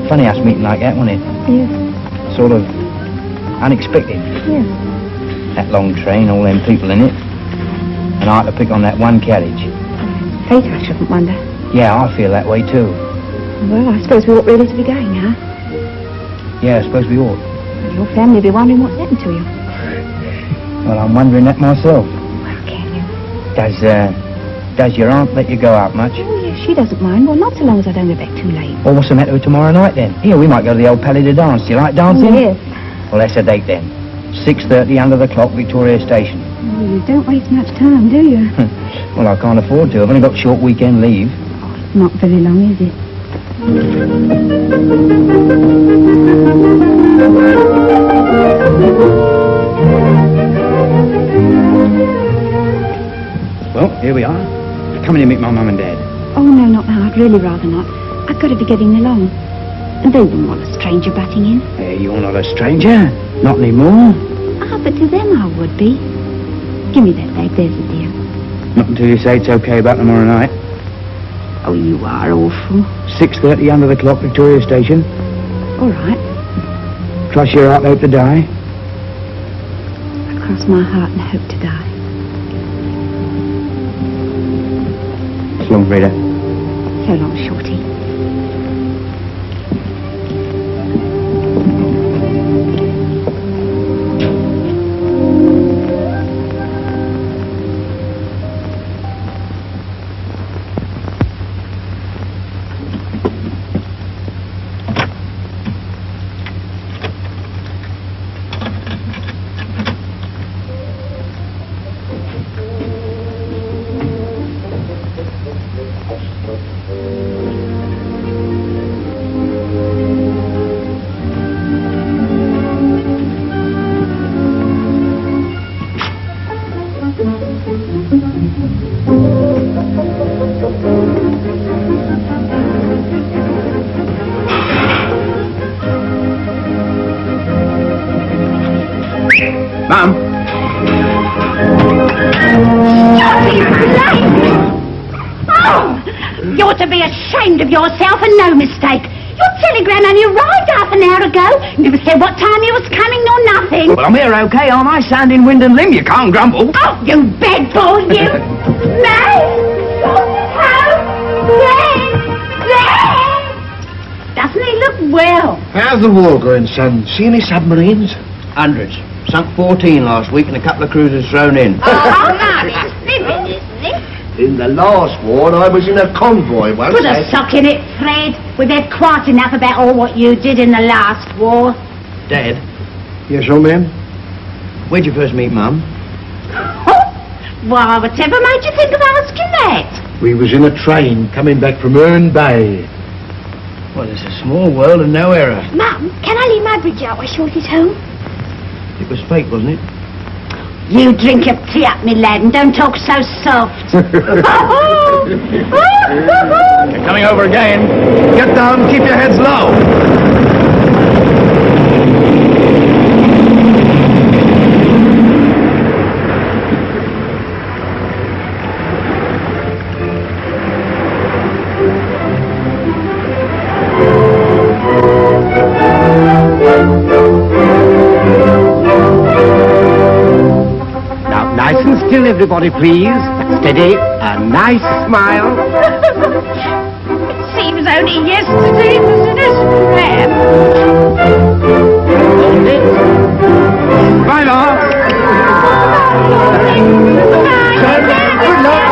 Funny house meeting like that, wasn't it? Yes. Sort of unexpected. Yes. That long train, all them people in it. And I had to pick on that one carriage. Fate, I shouldn't wonder. Yeah, I feel that way too. Well, I suppose we ought really to be going, huh? Yeah, I suppose we ought. Well, your family will be wondering what's happened to you. Well, I'm wondering that myself. Well, can you? Does your aunt let you go out much? Oh, yes, she doesn't mind. Well, not so long as I don't go back too late. Well, what's the matter with tomorrow night then? Here, we might go to the old Pally to dance. Do you like dancing? Oh, yes. Well, that's a date then. 6:30 under the clock, Victoria Station. Oh, you don't waste much time, do you? Well, I can't afford to. I've only got short weekend leave. Not very long, is it? Well, here we are. Come in and meet my mum and dad. Oh, no, not now. I'd really rather not. I've got to be getting along. And they wouldn't want a stranger butting in. Hey, you're not a stranger. Not anymore. Ah, but to them I would be. Give me that bag, there's a dear. Not until you say it's okay about tomorrow night. Oh, you are awful. 6:30 under the clock, Victoria Station. All right. Cross your heart, hope to die. I cross my heart and hope to die. So long, Frida. So long, Shorty. Mum? Oh! You ought to be ashamed of yourself and no mistake. Your telegram only arrived half an hour ago. Never said what time you was coming nor nothing. Well, I'm here okay, aren't I? Sound in wind and limb, you can't grumble. Oh, you bed boy, you! May! Doesn't he look well? How's the war going, son? See any submarines? Hundreds. Sunk 14 last week and a couple of cruisers thrown in. Oh, now he's living, isn't he? In the last war, I was in a convoy once. Put a sock in it, Fred. We've had quite enough about all what you did in the last war. Dad, Yes, old man? where'd you first meet Mum? Why, whatever made you think of asking that? We was in a train coming back from Herne Bay. Well, it's a small world and no error. Mum, can I leave my bridge out while Shorty's home? It was fate, wasn't it? You drink your tea up, me lad, and don't talk so soft. They're coming over again. Get down, keep your heads low. Now, nice and still, everybody, please. Steady. A nice smile. Seems only yesterday was in his plan. Hold it. Right off. Good luck,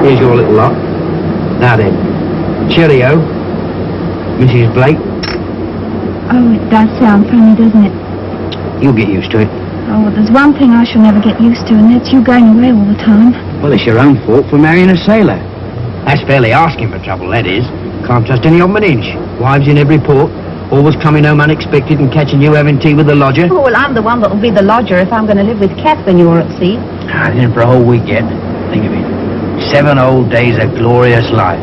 Here's your little lot. Now then, cheerio, Mrs. Blake. Oh, it does sound funny, doesn't it? You'll get used to it. Oh, well, there's one thing I shall never get used to, and that's you going away all the time. Well, it's your own fault for marrying a sailor. That's fairly asking for trouble, that is. Can't trust any of them an inch. Wives in every port, always coming home unexpected and catching you having tea with the lodger. Oh, well, I'm the one that'll be the lodger if I'm going to live with Kath when you're at sea. Ah, then for a whole week yet. Think of it. 7 whole days of glorious life.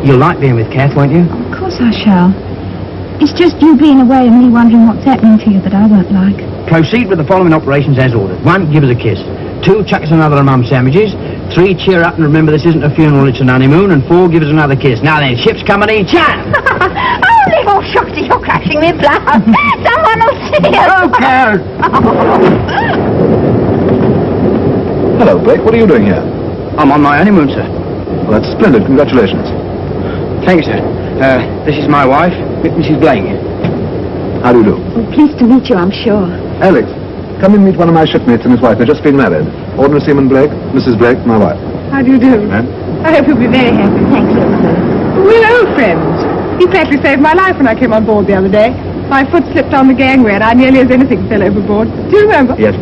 You'll like being with Kath, won't you? Of course I shall. It's just you being away and me wondering what's happening to you that I won't like. Proceed with the following operations as ordered. 1, give us a kiss. 2, chuck us another of Mum's sandwiches. 3, cheer up and remember this isn't a funeral, it's an honeymoon. And 4, give us another kiss. Now then, ship's company, chat! Oh, little Shorty, you're crashing me blood. Someone will see us. Okay. Hello, Blake. What are you doing here? I'm on my honeymoon, sir. Well, that's splendid. Congratulations. Thank you, sir. This is my wife, Mrs. Blake. How do you do? Oh, pleased to meet you, I'm sure. Alex, come and meet one of my shipmates and his wife. They've just been married. Ordinary Seaman Blake, Mrs. Blake, my wife. How do you do? I hope you'll be very happy. Thank you. We're old friends. You practically saved my life when I came on board the other day. My foot slipped on the gangway and I nearly as anything fell overboard. Do you remember? Yes.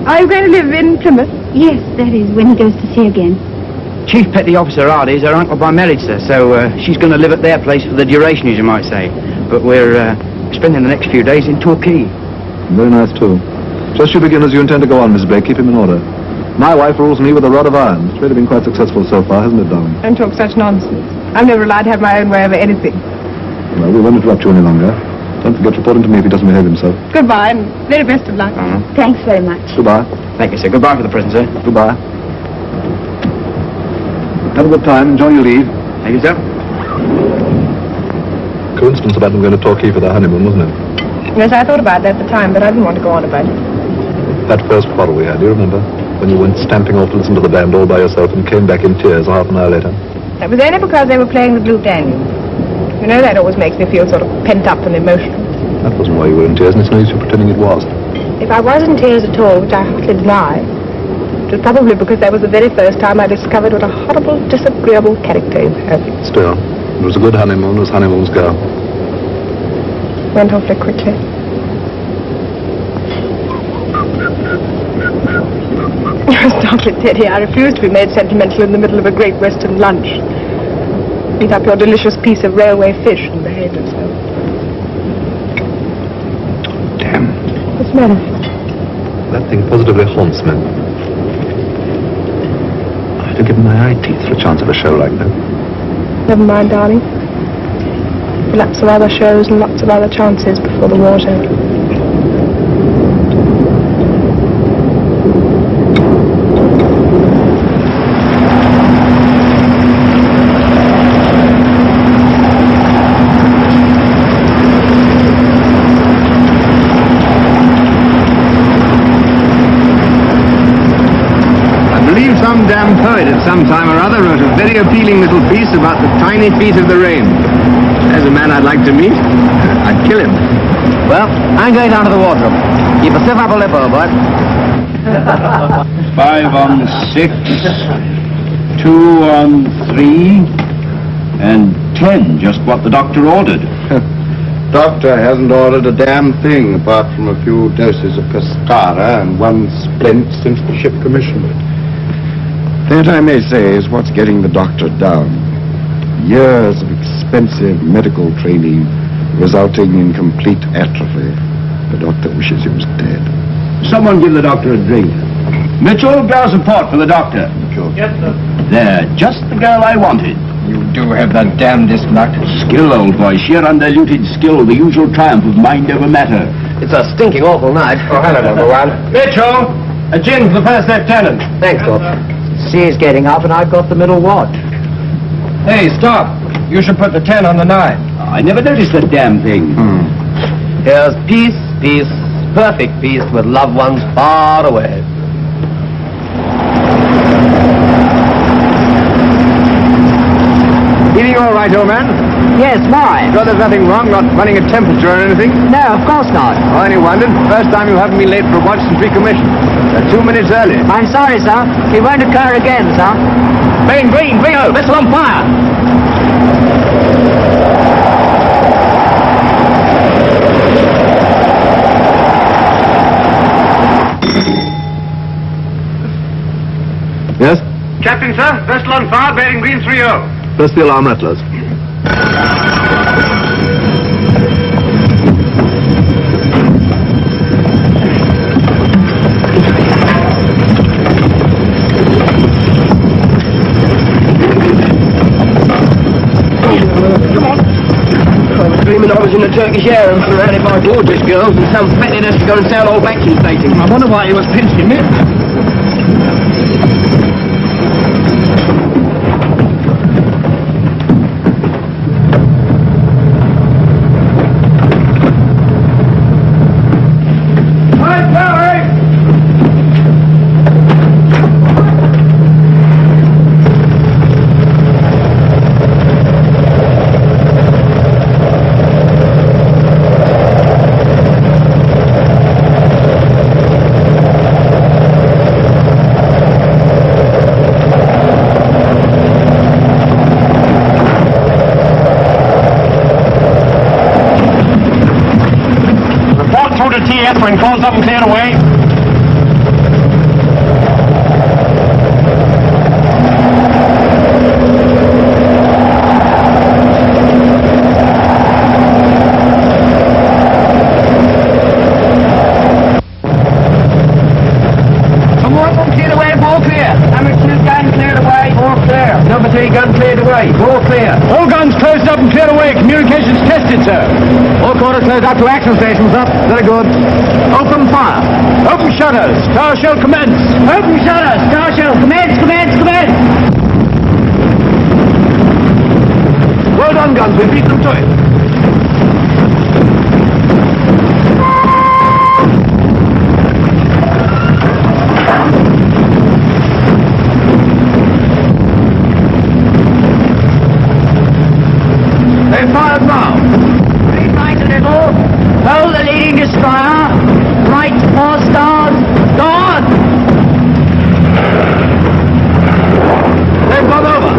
Are you going to live in Plymouth? Yes, that is, when he goes to sea again. Chief Petty Officer Hardy is her uncle by marriage, sir, so she's going to live at their place for the duration, as you might say. But we're spending the next few days in Torquay. Very nice, too. Just you begin as you intend to go on, Miss Blake. Keep him in order. My wife rules me with a rod of iron. It's really been quite successful so far, hasn't it, darling? Don't talk such nonsense. I'm never allowed to have my own way over anything. Well, we won't interrupt you any longer. Don't forget reporting to me if he doesn't behave himself. Goodbye, and very best of luck. Thanks very much. Goodbye. Thank you, sir. Goodbye for the present, sir. Goodbye. Have a good time. Enjoy your leave. Thank you, sir. Coincidence about them going to Torquay for their honeymoon, wasn't it? Yes, I thought about that at the time, but I didn't want to go on about it. That first quarrel we had, do you remember? When you went stamping off to listen to the band all by yourself and came back in tears half an hour later. That was only because they were playing the Blue Danube. You know, that always makes me feel sort of pent up and emotional. That wasn't why you were in tears, and it's no use you pretending it was. If I was in tears at all, which I hardly deny, it was probably because that was the very first time I discovered what a horrible, disagreeable character you had. Still, it was a good honeymoon, as honeymoons go. Went awfully quickly. Stop it, Teddy. I refuse to be made sentimental in the middle of a great Western lunch. Eat up your delicious piece of railway fish and behave yourself. Damn. What's the matter? That thing positively haunts me. I'd have given my eye teeth for a chance of a show like that. Never mind, darling. Lots of other shows and lots of other chances before the war's over. Some damn poet at some time or other wrote a very appealing little piece about the tiny feet of the rain. There's a man I'd like to meet. I'd kill him. Well, I'm going down to the wardrobe. Keep a stiff upper lip, old boy. 5 on 6, 2 on 3, and 10, just what the doctor ordered. Doctor hasn't ordered a damn thing apart from a few doses of Cascara and 1 splint since the ship commissioned it. That, I may say, is what's getting the doctor down. Years of expensive medical training resulting in complete atrophy. The doctor wishes he was dead. Someone give the doctor a drink. Mitchell, glass of port for the doctor. Yes, sir. There, just the girl I wanted. You do have the damnedest luck. Skill, old boy, sheer undiluted skill, the usual triumph of mind over matter. It's a stinking awful night. Oh, hello, number 1. Mitchell, a gin for the first lieutenant. Thanks, Doc. Sea's getting up and I've got the middle watch. Hey, stop. You should put the 10 on the 9. I never noticed that damn thing. Here's peace, peace, perfect peace with loved ones far away. Eating all right, old man? Yes, why? Sure there's nothing wrong, not running a temperature or anything? No, of course not. I only wondered. First time you haven't been late for a watch since recommission. 2 minutes early. I'm sorry, sir. It won't occur again, sir. Green, green, green, vessel on fire! Press the alarm rattlers. Dreaming I was in the Turkish harem surrounded by gorgeous girls and some fetted us to go and sell old vacuum stations. I wonder why he was pinching me. TS when phone's up and cleared away. Number 1 cleared away, ball clear. Number 2 gun cleared away, ball clear. Number 3 gun cleared away, ball clear. All guns closed up and cleared away. Communications tested, sir. All quarters closed up to action stations up. Very good. Open fire. Open shutters. Tower shell commence. Open shutters. Tower shell commence, commence, commence. Well done, guns. We beat them to it. They fired now. Green light a little. Hold the leading destroyer. Right 4 stars. Gone. They've gone over.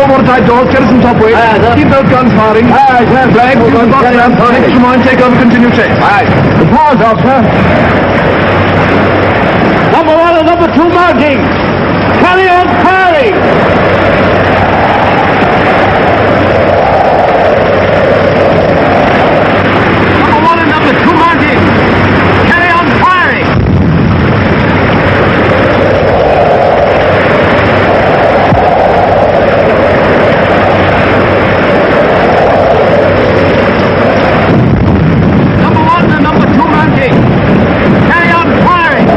Watertight doors, jettison top weight. Keep those guns firing. Flag, extra mind, take over, continue chase. The pause, officer. Number 1 and number 2 marking. Carry on firing. Number 1 and number 2 marking. Carry on firing. Carry on firing!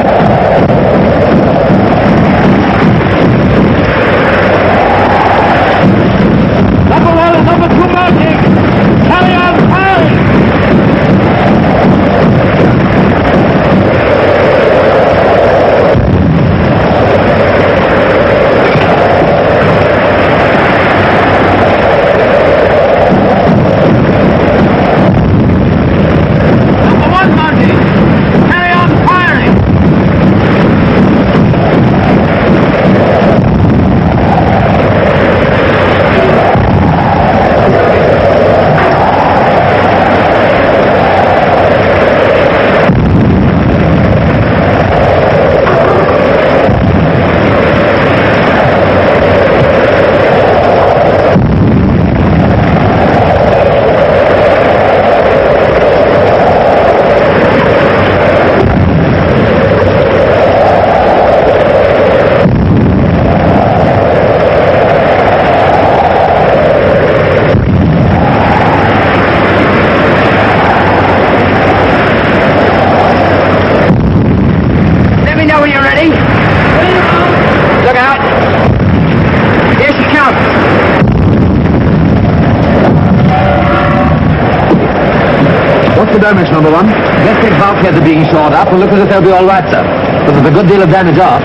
the damage, number one? Electric bulkheads are being shored up and look as if they'll be all right, sir. But there's a good deal of damage aft.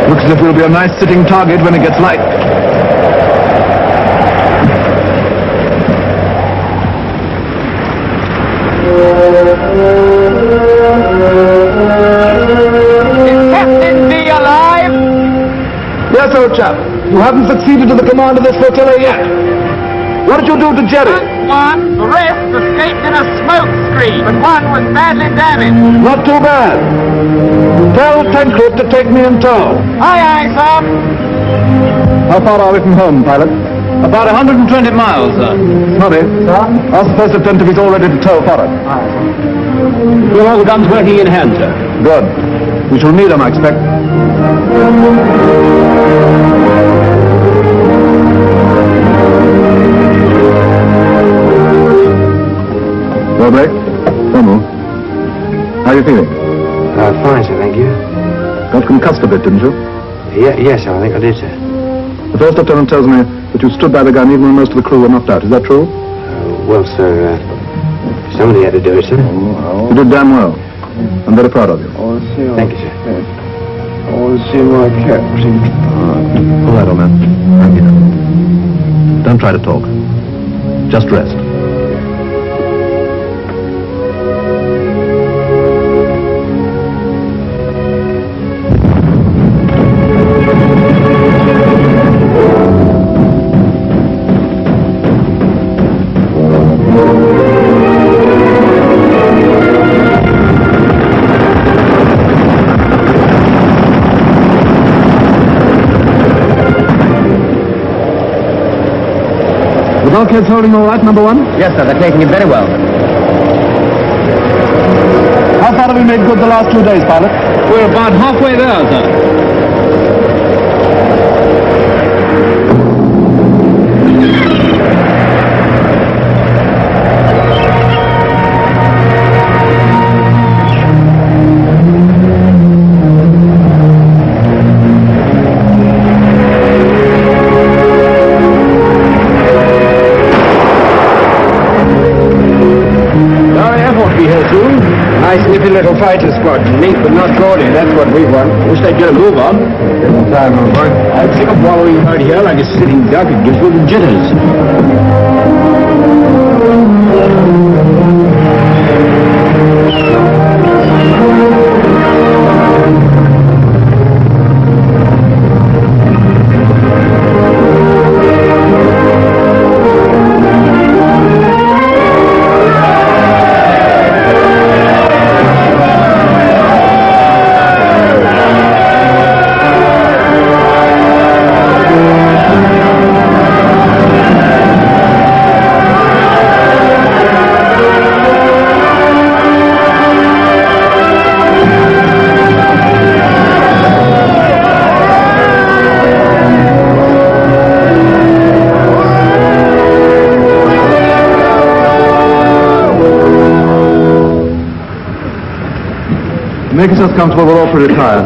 Looks as if we'll be a nice sitting target when it gets light. Is Captain D alive? Yes, old chap. You haven't succeeded to the command of this flotilla yet. What did you do to Jerry? One, the rest escaped in a smoke screen, but one was badly damaged. Not too bad. Tell Tancred to take me in tow. Aye, aye, sir. How far are we from home, pilot? About 120 miles, sir. Nobby. Sir? Ask the first lieutenant if he's all ready to tow for it. We've all the guns working in hand, sir. Good. We shall need them, I expect. Well, Blake? Samuel? How are you feeling? Fine, sir, thank you. Got concussed a bit, didn't you? Yes, sir, I think I did, sir. The first lieutenant tells me that you stood by the gun even when most of the crew were knocked out. Is that true? Well, sir, somebody had to do it, sir. You did damn well. I'm very proud of you. Thank you, sir. I want to see my captain. All right, old man. I'm here. Don't try to talk. Just rest. The bulkhead's holding all right, number one? Yes, sir, they're taking it very well. How far have we made good the last 2 days, pilot? We're about halfway there, sir. Nice nippy little fighter squadron, neat but not gaudy, that's what we want. Wish they'd get a move on. Time, old boy. I'd sick of wallowing out here like a sitting duck. It gives me the jitters. Make yourself comfortable, we're all pretty tired.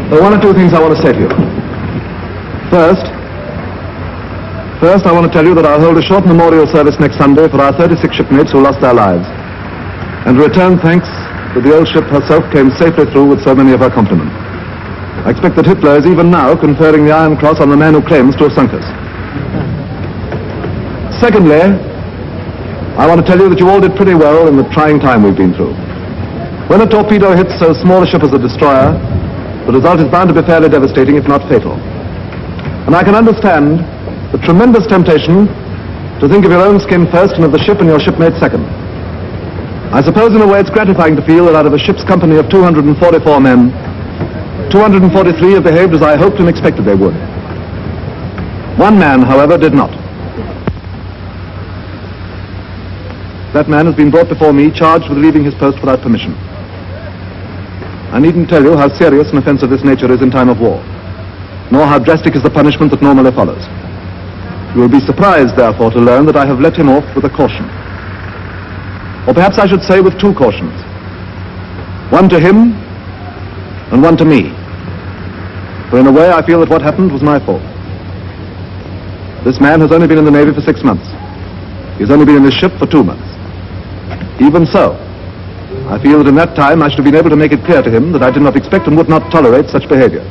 There are one or two things I want to say to you. First, I want to tell you that I'll hold a short memorial service next Sunday for our 36 shipmates who lost their lives, and return thanks that the old ship herself came safely through with so many of her complement. I expect that Hitler is even now conferring the Iron Cross on the man who claims to have sunk us. Secondly, I want to tell you that you all did pretty well in the trying time we've been through. When a torpedo hits so small a ship as a destroyer, the result is bound to be fairly devastating, if not fatal. And I can understand the tremendous temptation to think of your own skin first and of the ship and your shipmates second. I suppose in a way it's gratifying to feel that out of a ship's company of 244 men, 243 have behaved as I hoped and expected they would. One man, however, did not. That man has been brought before me, charged with leaving his post without permission. I needn't tell you how serious an offense of this nature is in time of war, nor how drastic is the punishment that normally follows. You will be surprised, therefore, to learn that I have let him off with a caution. Or perhaps I should say with two cautions. One to him, and one to me. For in a way I feel that what happened was my fault. This man has only been in the Navy for 6 months. He's only been in this ship for 2 months. Even so, I feel that in that time I should have been able to make it clear to him that I did not expect and would not tolerate such behavior.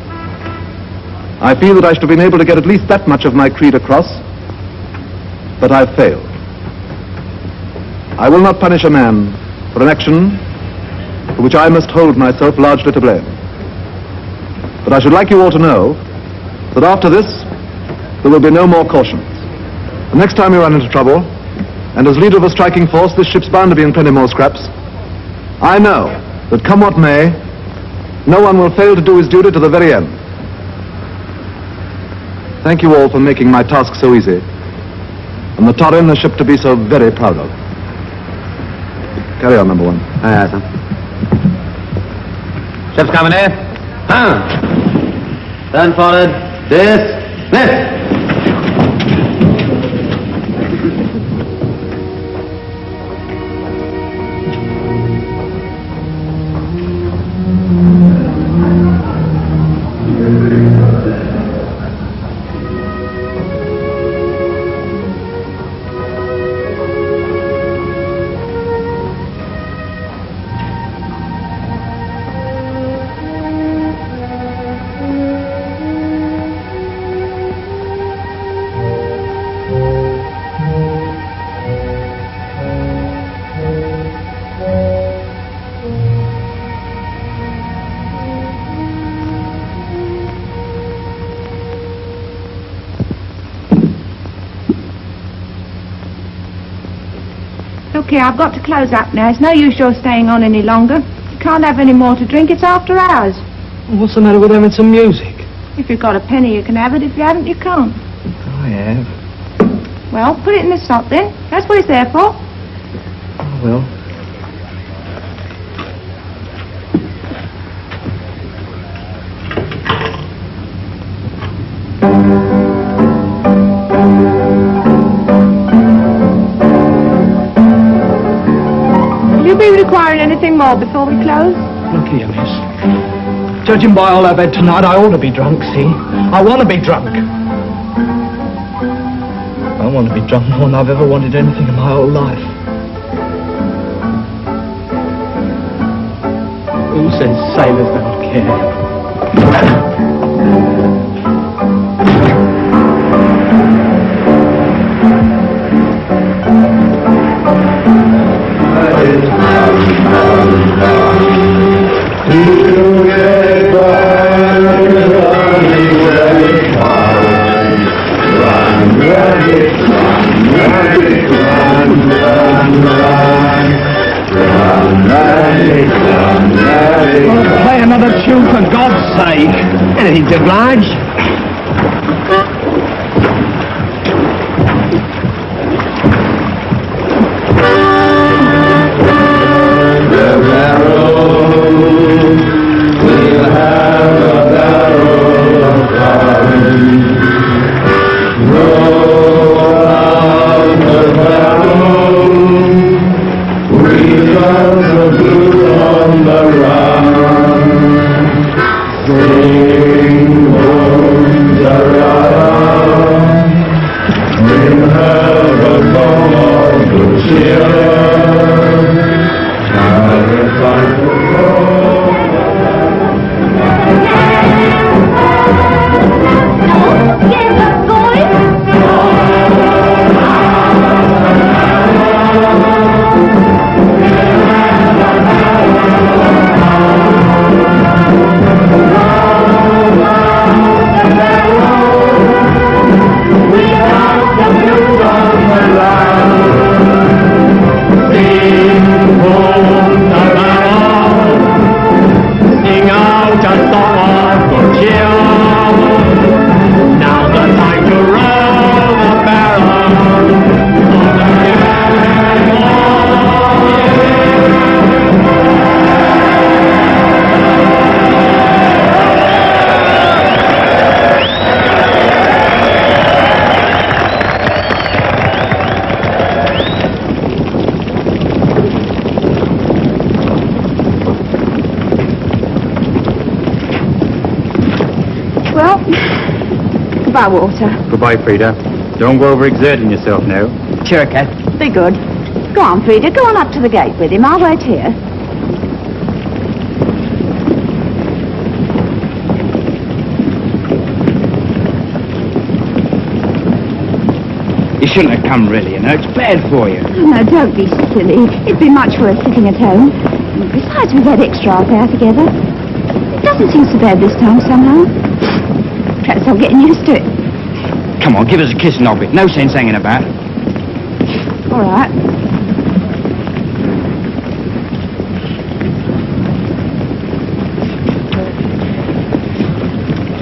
I feel that I should have been able to get at least that much of my creed across, but I've failed. I will not punish a man for an action for which I must hold myself largely to blame. But I should like you all to know that after this, there will be no more cautions. The next time you run into trouble, and as leader of a striking force, this ship's bound to be in plenty more scraps, I know that come what may, no one will fail to do his duty to the very end. Thank you all for making my task so easy, and the Torin, the ship to be so very proud of. Carry on, number 1. Aye, sir. Ship's coming in. Turn forward. Dismiss. Okay, I've got to close up now. It's no use your staying on any longer. You can't have any more to drink. It's after hours. What's the matter with having some music? If you've got a penny, you can have it. If you haven't, you can't. I have. Well, put it in the slot then. That's what it's there for. Oh, well. Will you be requiring anything more before we close? Look here, miss. Judging by all I've had tonight, I ought to be drunk, see? I want to be drunk. I want to be drunk more than I've ever wanted anything in my whole life. Who says sailors don't care? Play another tune for God's sake. Anything to oblige. Goodbye, Walter. Goodbye, Frida. Don't go overexerting yourself now. Cheer, Cat. Be good. Go on, Frida. Go on up to the gate with him. I'll wait here. You shouldn't have come, really, you know. It's bad for you. Oh, no, don't be silly. It'd be much worse sitting at home. Besides, we've had extra out there together. It doesn't seem so bad this time, somehow. Perhaps I'm getting used to it. Come on, give us a kiss, Nobby. No sense hanging about. All right.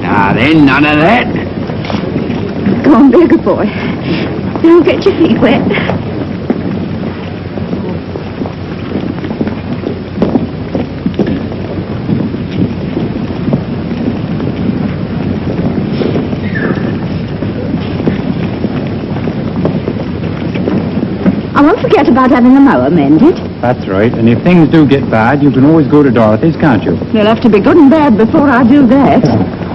Now then, none of that. Go on, be a good boy. Don't get your feet wet. I won't forget about having the mower mended. That's right. And if things do get bad, you can always go to Dorothy's, can't you? You'll have to be good and bad before I do that.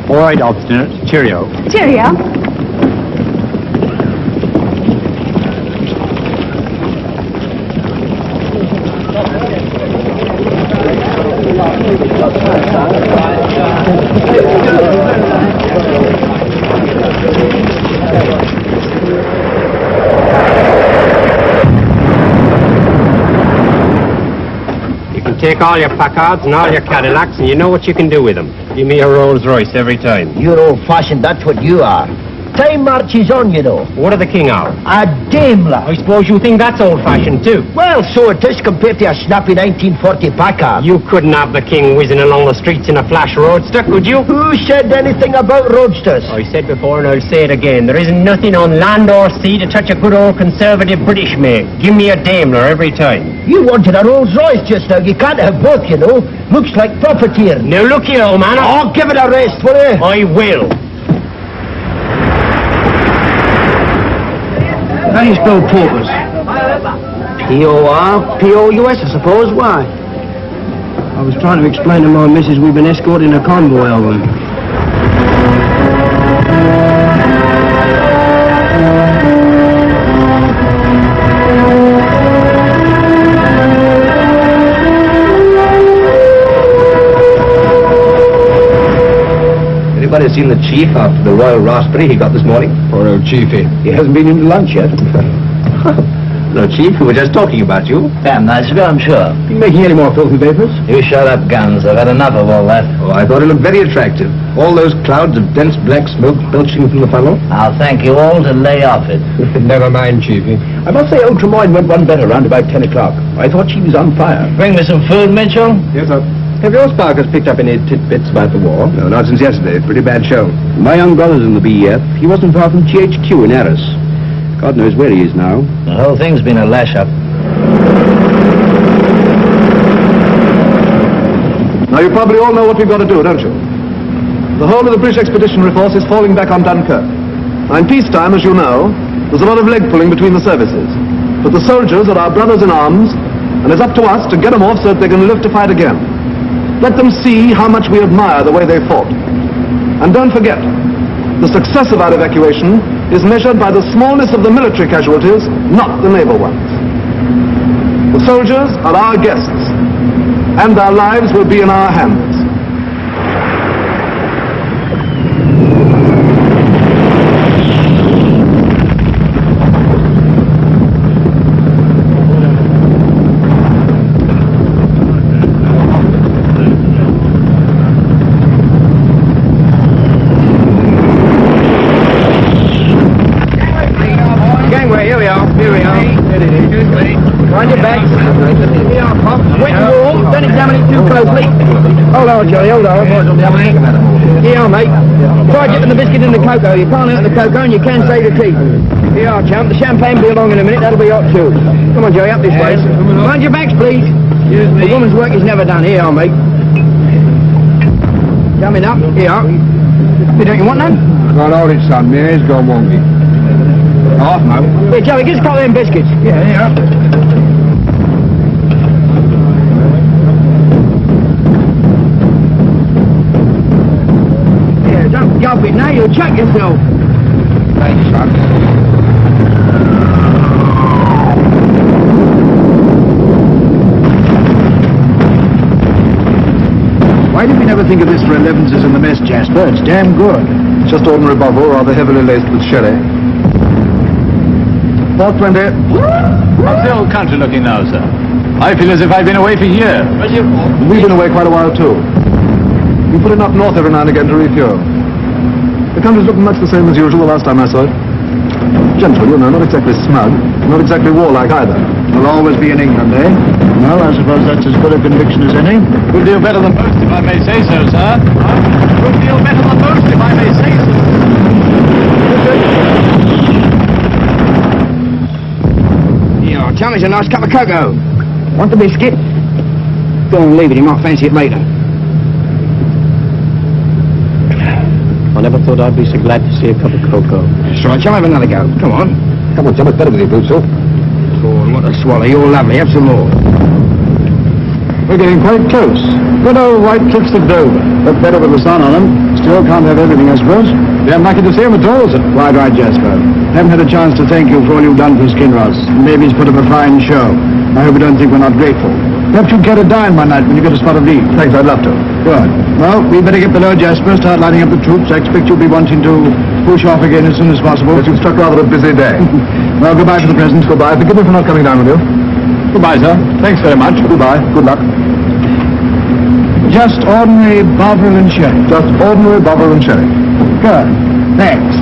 All right, obstinate. Cheerio. Cheerio. Take all your Packards and all your Cadillacs, and you know what you can do with them. Give me a Rolls Royce every time. You're old-fashioned, that's what you are. Time marches on, you know. What are the king of? A Daimler. I suppose you think that's old-fashioned, too. Well, so it is compared to a snappy 1940 Packard. You couldn't have the king whizzing along the streets in a flash roadster, could you? Who said anything about roadsters? I said before, and I'll say it again. There isn't nothing on land or sea to touch a good old conservative British make. Give me a Daimler every time. You wanted a Rolls Royce just now. You can't have both, you know. Looks like profiteering. Now look here, old man. Oh, give it a rest, will you? I will. How do you spell paupers? P-O-R-P-O-U-S, I suppose. Why? I was trying to explain to my missus we've been escorting a convoy of them. Anybody seen the chief after the royal raspberry he got this morning? Poor old chiefy. He hasn't been into lunch yet. No, Chief, we were just talking about you. Damn nice of you, I'm sure. You making any more filthy papers? You shut up, Guns. I've had enough of all that. Oh, I thought it looked very attractive. All those clouds of dense black smoke belching from the funnel. I'll thank you all to lay off it. Never mind, Chiefy. I must say old Tremoyne went one better round about 10 o'clock. I thought she was on fire. Bring me some food, Mitchell. Yes, sir. Have your Sparkers picked up any tidbits about the war? No, not since yesterday. Pretty bad show. My young brother's in the BEF. He wasn't far from GHQ in Arras. God knows where he is now. The whole thing's been a lash-up. Now, you probably all know what we've got to do, don't you? The whole of the British Expeditionary Force is falling back on Dunkirk. Now, in peacetime, as you know, there's a lot of leg-pulling between the services. But the soldiers are our brothers in arms, and it's up to us to get them off so that they can live to fight again. Let them see how much we admire the way they fought. And don't forget, the success of our evacuation is measured by the smallness of the military casualties, not the naval ones. The soldiers are our guests, and their lives will be in our hands. Mind your backs. Here, Pop. Wet and warm. Don't examine it too closely. Hold on, Charlie. Hold on. Here, mate. Try dipping the biscuit in the cocoa. You can't hurt the cocoa and you can save the tea. Here, champ. The champagne will be along in a minute. That'll be hot too. Come on, Joey. Up this way. Mind your backs, please. The woman's work is never done. Here, mate. Coming up. Here. Don't you want none? Can't hold it, son. My hair's gone wonky. Half, mate. Here, Joey. Get us a couple of them biscuits. Yeah, here. Don't gulp it now, you'll choke yourself. Thanks, son. think of this for 11s in the mess, Jasper? It's damn good. It's just ordinary Bovril, rather heavily laced with sherry. Port 20. How's the old country looking now, sir? I feel as if I've been away for years. We've been away quite a while, too. We put in up north every now and again to refuel. The country's looking much the same as usual the last time I saw it. Gentle, you know, not exactly smug, not exactly warlike either. Will always be in England, eh? Well, I suppose that's as good a conviction as any. Good deal better than most, if I may say so, sir. Good deal better than most, if I may say so. Yeah, tell me it's a nice cup of cocoa. Want the biscuit? Go and leave it, he might fancy it later. I never thought I'd be so glad to see a cup of cocoa. That's right, shall I have another go? Come on. Come on, Jim, it's better with your boots off. Oh, what a swallow. You're lovely. Have some more. We're getting quite close. Good old white cliffs of Dover. Look better with the sun on them. Still can't have everything, I suppose. Damn lucky to see him at all, sir. Quite right, Jasper. Haven't had a chance to thank you for all you've done for Skinross. Baby's put up a fine show. I hope you don't think we're not grateful. Perhaps you'd care to dine one night when you get a spot of leave. Thanks, I'd love to. Good. Well, we'd better get below, Jasper, start lining up the troops. I expect you'll be wanting to push off again as soon as possible. But you've struck rather a busy day. Well, goodbye for the present. Goodbye. Forgive me for not coming down with you. Goodbye, sir. Thanks very much. Goodbye. Good luck. Just ordinary Bovril and sherry. Just ordinary Bovril and sherry. Good. Thanks.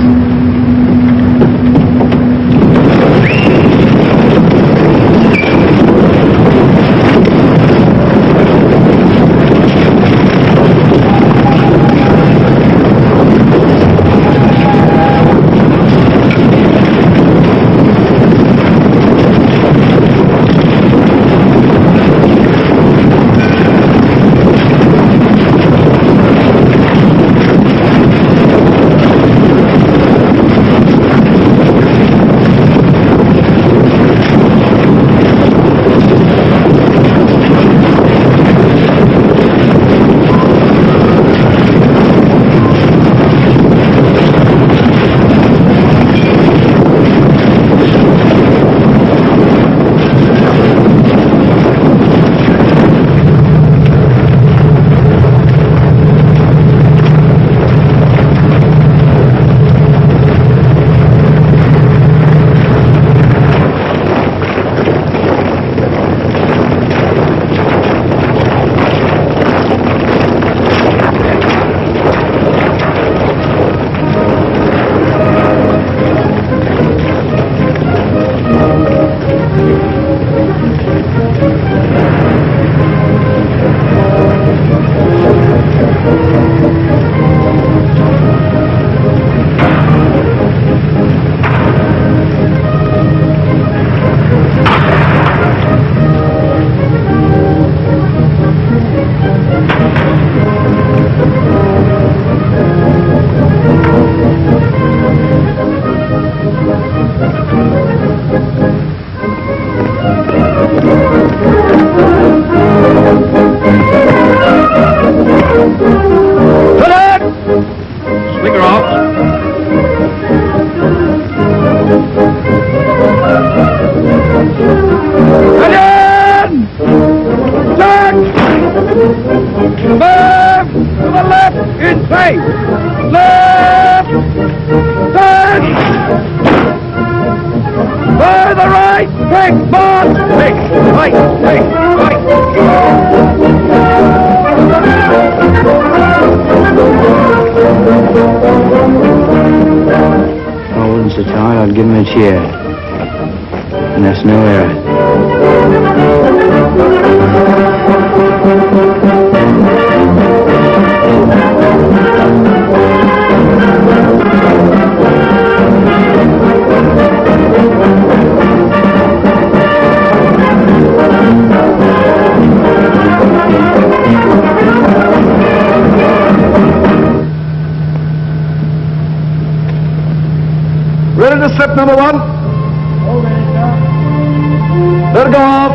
I'd give him a cheer. And that's no error. Ready to slip, number one? Let it go off.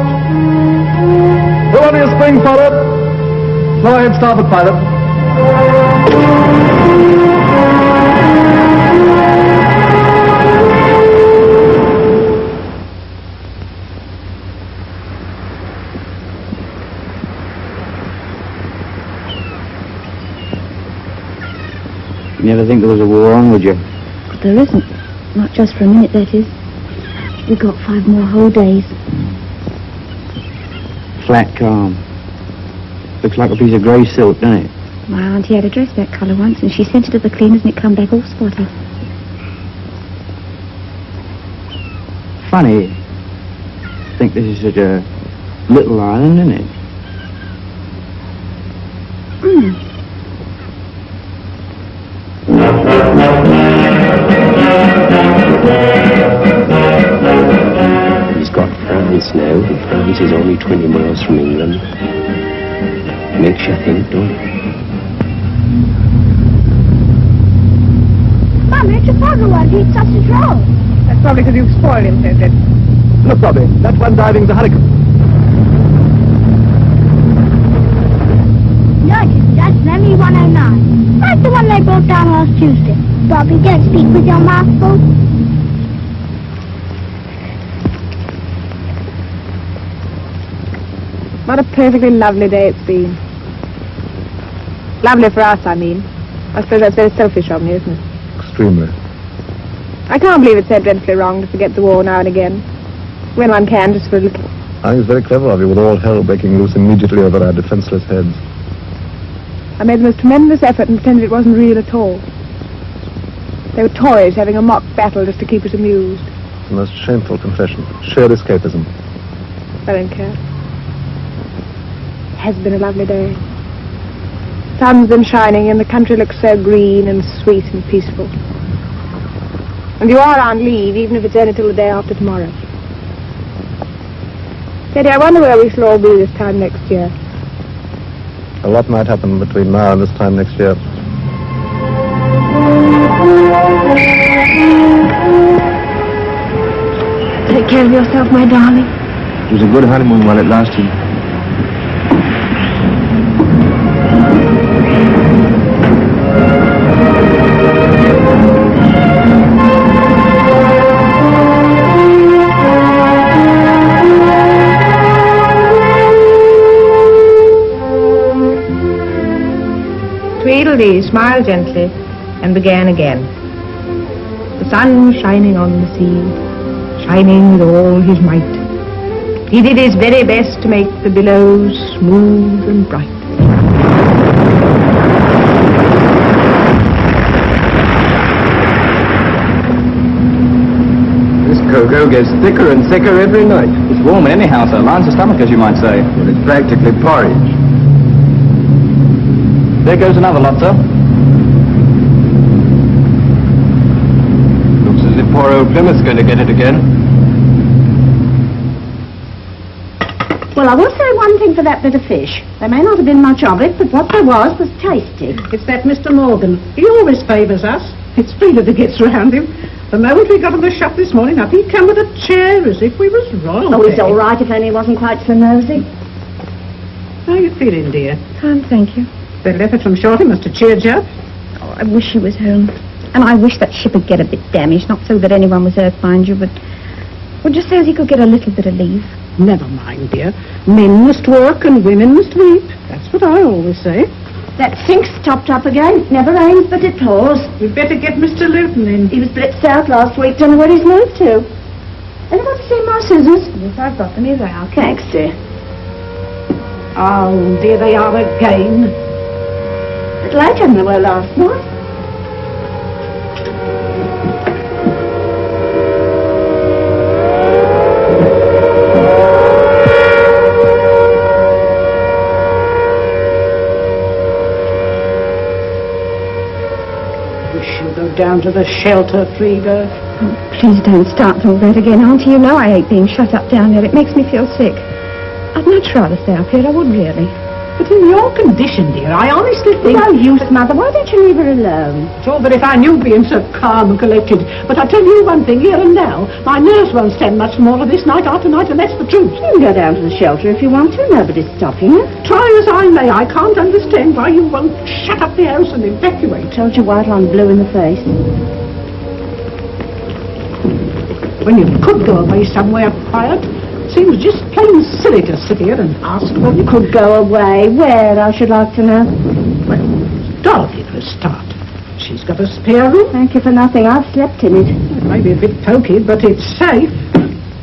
Pull on your spring forward. Slow ahead, starboard, pilot. You never think there was a war on, would you? But there isn't. Not just for a minute, that is. We've got 5 more whole days. Flat calm. Looks like a piece of grey silk, doesn't it? My auntie had a dress that colour once, and she sent it to the cleaners, and it come back all spotty. Funny. I think this is such a little island, isn't it? He's got France now, and France is only 20 miles from England. Makes you think, don't it? Mummy, Trafalgar won't eat sausage rolls. That's probably because you've spoiled him, said it. Look, Bobby, that one diving the hurricane. No, it isn't. That's Lemmy 109. Like the one they brought down last Tuesday. Bobby, don't speak with your mouth full. What a perfectly lovely day it's been. Lovely for us, I mean. I suppose that's very selfish of me, isn't it? Extremely. I can't believe it's so dreadfully wrong to forget the war now and again. When one can, just for a little. I think it's very clever of you, with all hell breaking loose immediately over our defenseless heads. I made the most tremendous effort and pretended it wasn't real at all. They were toys having a mock battle just to keep us amused. The most shameful confession. Sheer escapism. I don't care. It has been a lovely day. Sun's been shining and the country looks so green and sweet and peaceful. And you are on leave, even if it's only till the day after tomorrow. Teddy, I wonder where we shall all be this time next year. A lot might happen between now and this time next year. Take care of yourself, my darling. It was a good honeymoon while it lasted. Tweedledee smiled gently and began again. The sun was shining on the sea, shining with all his might. He did his very best to make the billows smooth and bright. This cocoa gets thicker and thicker every night. It's warm anyhow, sir. Lines the stomach, as you might say. Well, it's practically porridge. There goes another lot, sir. Looks as if poor old Plymouth's going to get it again. Well, I will say one thing for that bit of fish. There may not have been much of it, but what there was tasty. It's that Mr. Morgan. He always favours us. It's Peter that gets round him. The moment we got in the shop this morning, up he'd come with a chair as if we was wrong. Oh, he's all right if only he wasn't quite so nosy. How are you feeling, dear? Fine, thank you. That letter from Shorty must have cheered you up. Oh, I wish he was home. And I wish that ship would get a bit damaged. Not so that anyone was hurt, mind you, but... Well, just so as he could get a little bit of leave. Never mind, dear. Men must work and women must weep. That's what I always say. That sink's topped up again. It never rains, but it pours. We'd better get Mr. Luton in. He was blitzed out last week. Don't know where he's moved to. Anyone see my scissors? Yes, I've got them. Here they are. Thanks, dear. Oh, dear, they are again. A bit later than they were last night. Down to the shelter, Frida. Oh, please don't start all that again, Auntie. You know I hate being shut up down there. It makes me feel sick. I'd much rather stay up here. I would, really. But in your condition, dear, I honestly think... No use, Mother. Why don't you leave her alone? It's all very fine you being so calm and collected. But I tell you one thing, here and now, my nerves won't stand much more of this night after night, and that's the truth. You can go down to the shelter if you want to. Nobody's stopping you. Try as I may, I can't understand why you won't shut up the house and evacuate. Told you white on blue in the face. When you could go away somewhere quiet. Seems just plain silly to sit here and ask for You could go away. Where, I should like to know? Well, Dorothy for a start. She's got a spare room. Thank you for nothing. I've slept in it. It may be a bit poky, but it's safe.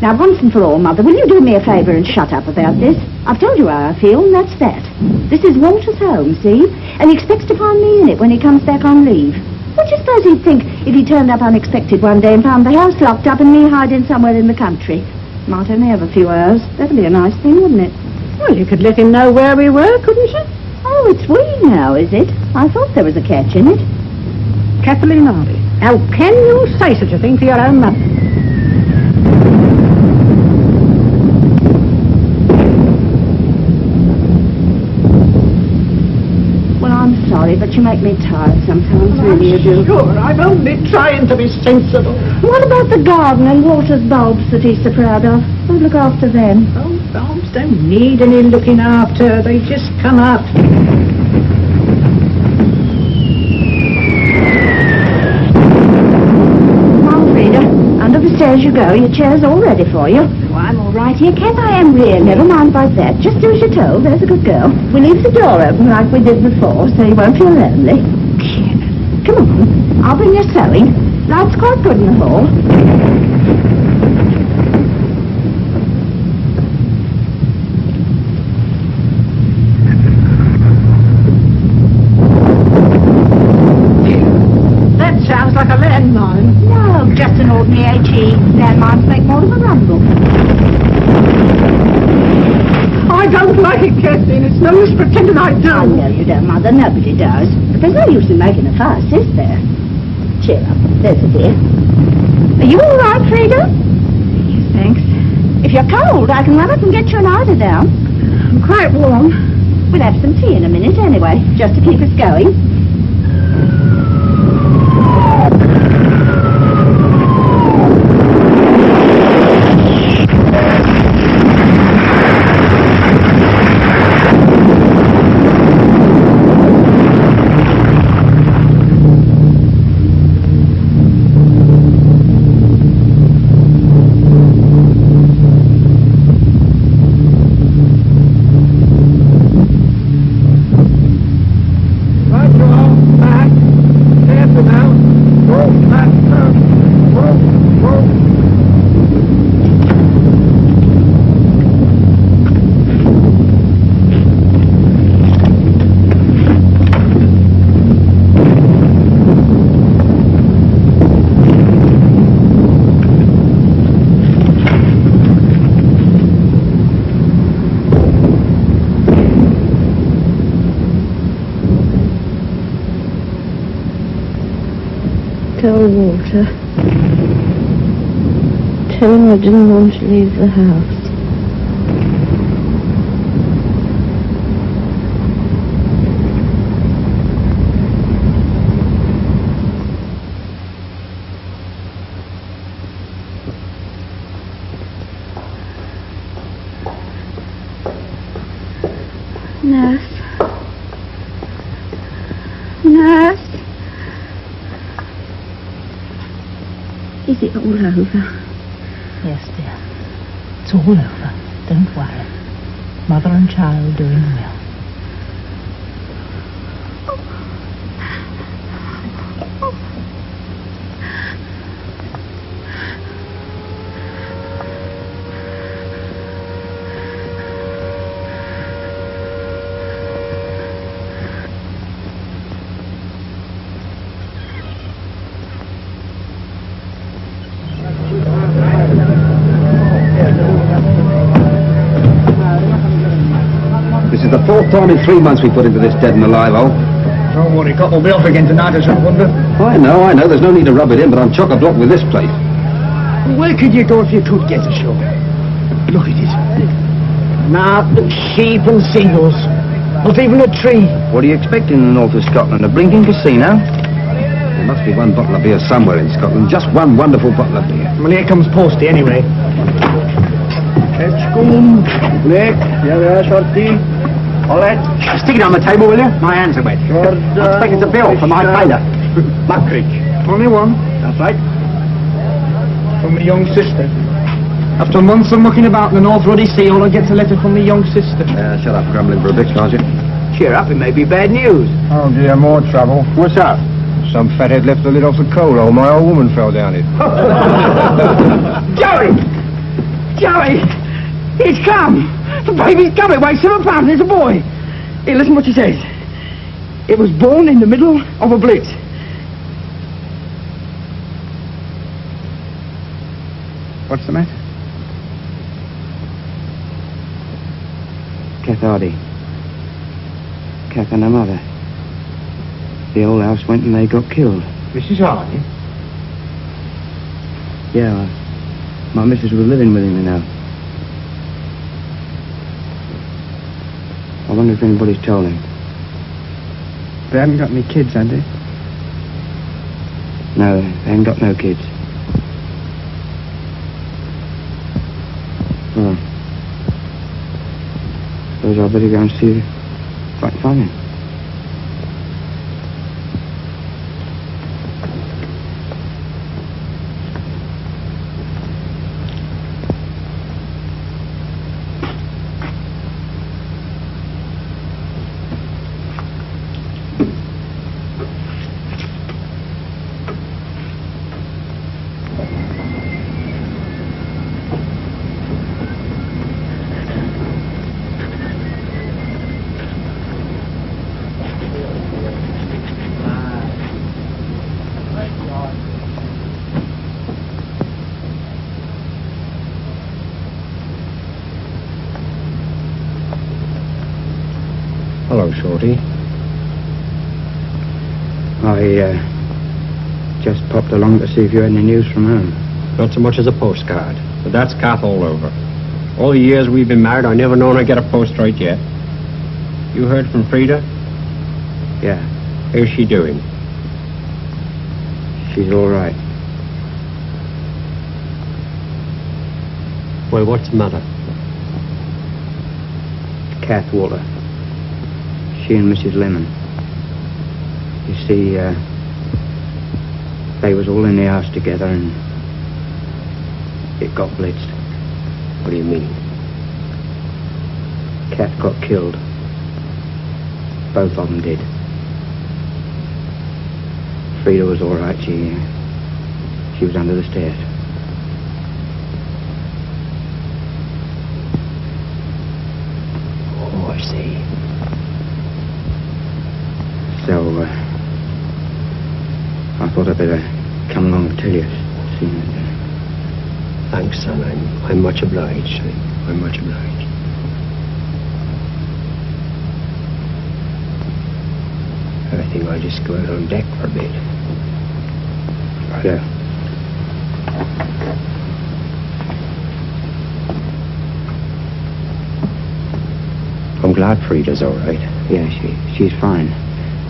Now, once and for all, Mother, will you do me a favour and shut up about this? I've told you how I feel, and that's that. This is Walter's home, see? And he expects to find me in it when he comes back on leave. What do you suppose he'd think if he turned up unexpected one day and found the house locked up and me hiding somewhere in the country? Might only have a few hours. That'd be a nice thing, wouldn't it? Well, you could let him know where we were, couldn't you? Oh, it's we now, is it? I thought there was a catch in it. Kathleen Hardy. How can you say such a thing to your own mother? Well, I'm sorry, but you make me tired sometimes, really you do. Sure, I'm only trying to be sensible. What about the garden and Walter's bulbs that he's so proud of? Who'd look after them? Oh, bulbs don't need any looking after. They just come up. Under the stairs you go. Your chair's all ready for you. Oh, I'm all right here, Kath. I am really. Never mind about that. Just do as you're told. There's a good girl. We leave the door open like we did before, so you won't feel lonely. Come on. I'll bring your sewing. Light's quite good in the hall. That sounds like a landmine. No, just an ordinary HE. Landmines make more of a rumble. I don't like it, Kathleen. It's no use pretending I do. I know you don't, Mother. Nobody does. But there's no use in making a fuss, is there? Cheer up. There's a dear. Are you all right, Frida? Yes, thanks. If you're cold, I can run up and get you an eider down. I'm quite warm. We'll have some tea in a minute anyway, just to keep us going. Tell Walter. Tell him I didn't want to leave the house. Nurse. Nurse. Is it all over? Yes, dear. It's all over. Don't worry. Mother and child doing well. This is the fourth time in 3 months we put into this dead and alive hole. Don't worry, Cop will be off again tonight, I shouldn't wonder. I know. There's no need to rub it in, but I'm chock-a-block with this place. Where could you go if you could get ashore? Look at it. Nothing, sheep and seagulls. Not even a tree. What do you expect in the north of Scotland? A blinking casino? There must be one bottle of beer somewhere in Scotland. Just one wonderful bottle of beer. Well, here comes Posty, anyway. Edgecombe, Blake, yeah, there, Shorty. All right. Stick it on the table, will you? My hands are wet. I expect it's a bill for my finder. Buckridge. Only one. That's right. From my young sister. After months of mucking about in the North Ruddy Sea, all I get's a letter from my young sister. Shut up grumbling for a bit, can't you? Cheer up, it may be bad news. Oh dear, more trouble. What's up? Some fathead left the lid off the coal hole. My old woman fell down it. Joey! Joey! He's come! The baby's come. It weighs 7 pounds. It's a boy. Here, listen what she says. It was born in the middle of a blitz. What's the matter? Kath Hardy. Kath and her mother. The whole house went and they got killed. Mrs. Hardy? Yeah, my missus was living with him, you know. I wonder if anybody's told him. They haven't got any kids, have they? No, they haven't got no kids. Well, suppose I'd better go and see if I can find him. Hello, Shorty. I just popped along to see if you had any news from home. Not so much as a postcard, but that's Kath all over. All the years we've been married, I never known her get a post right yet. You heard from Frida? Yeah, How's she doing? she's all right. Well, what's the matter? Kath Walter. She and Mrs. Lemon. You see, they was all in the house together and it got blitzed. What do you mean? Kath got killed. Both of them did. Frida was all right. She was under the stairs. Oh, I see. So, I thought I'd better come along and tell you. Thanks, son. I'm much obliged. I'm much obliged. I think I'll just go out on deck for a bit. Yeah. I'm glad Frida's all right. Yeah, she's fine.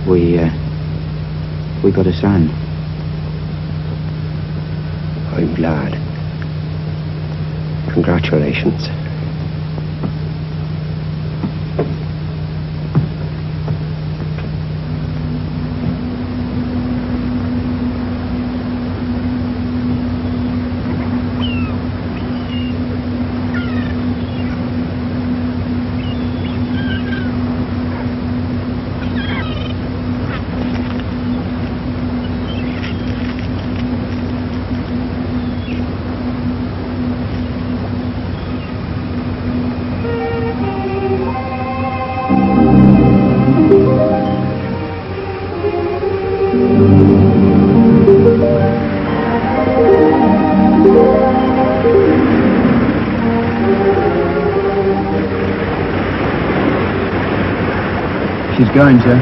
We got a son. I'm glad. Congratulations. She's going, sir.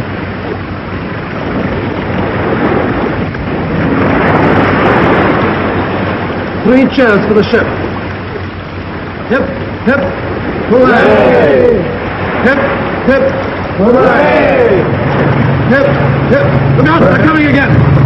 Three cheers for the ship. Hip, hip, hooray! Hip, hip, hooray! Hip, hip. Look out, they're coming again.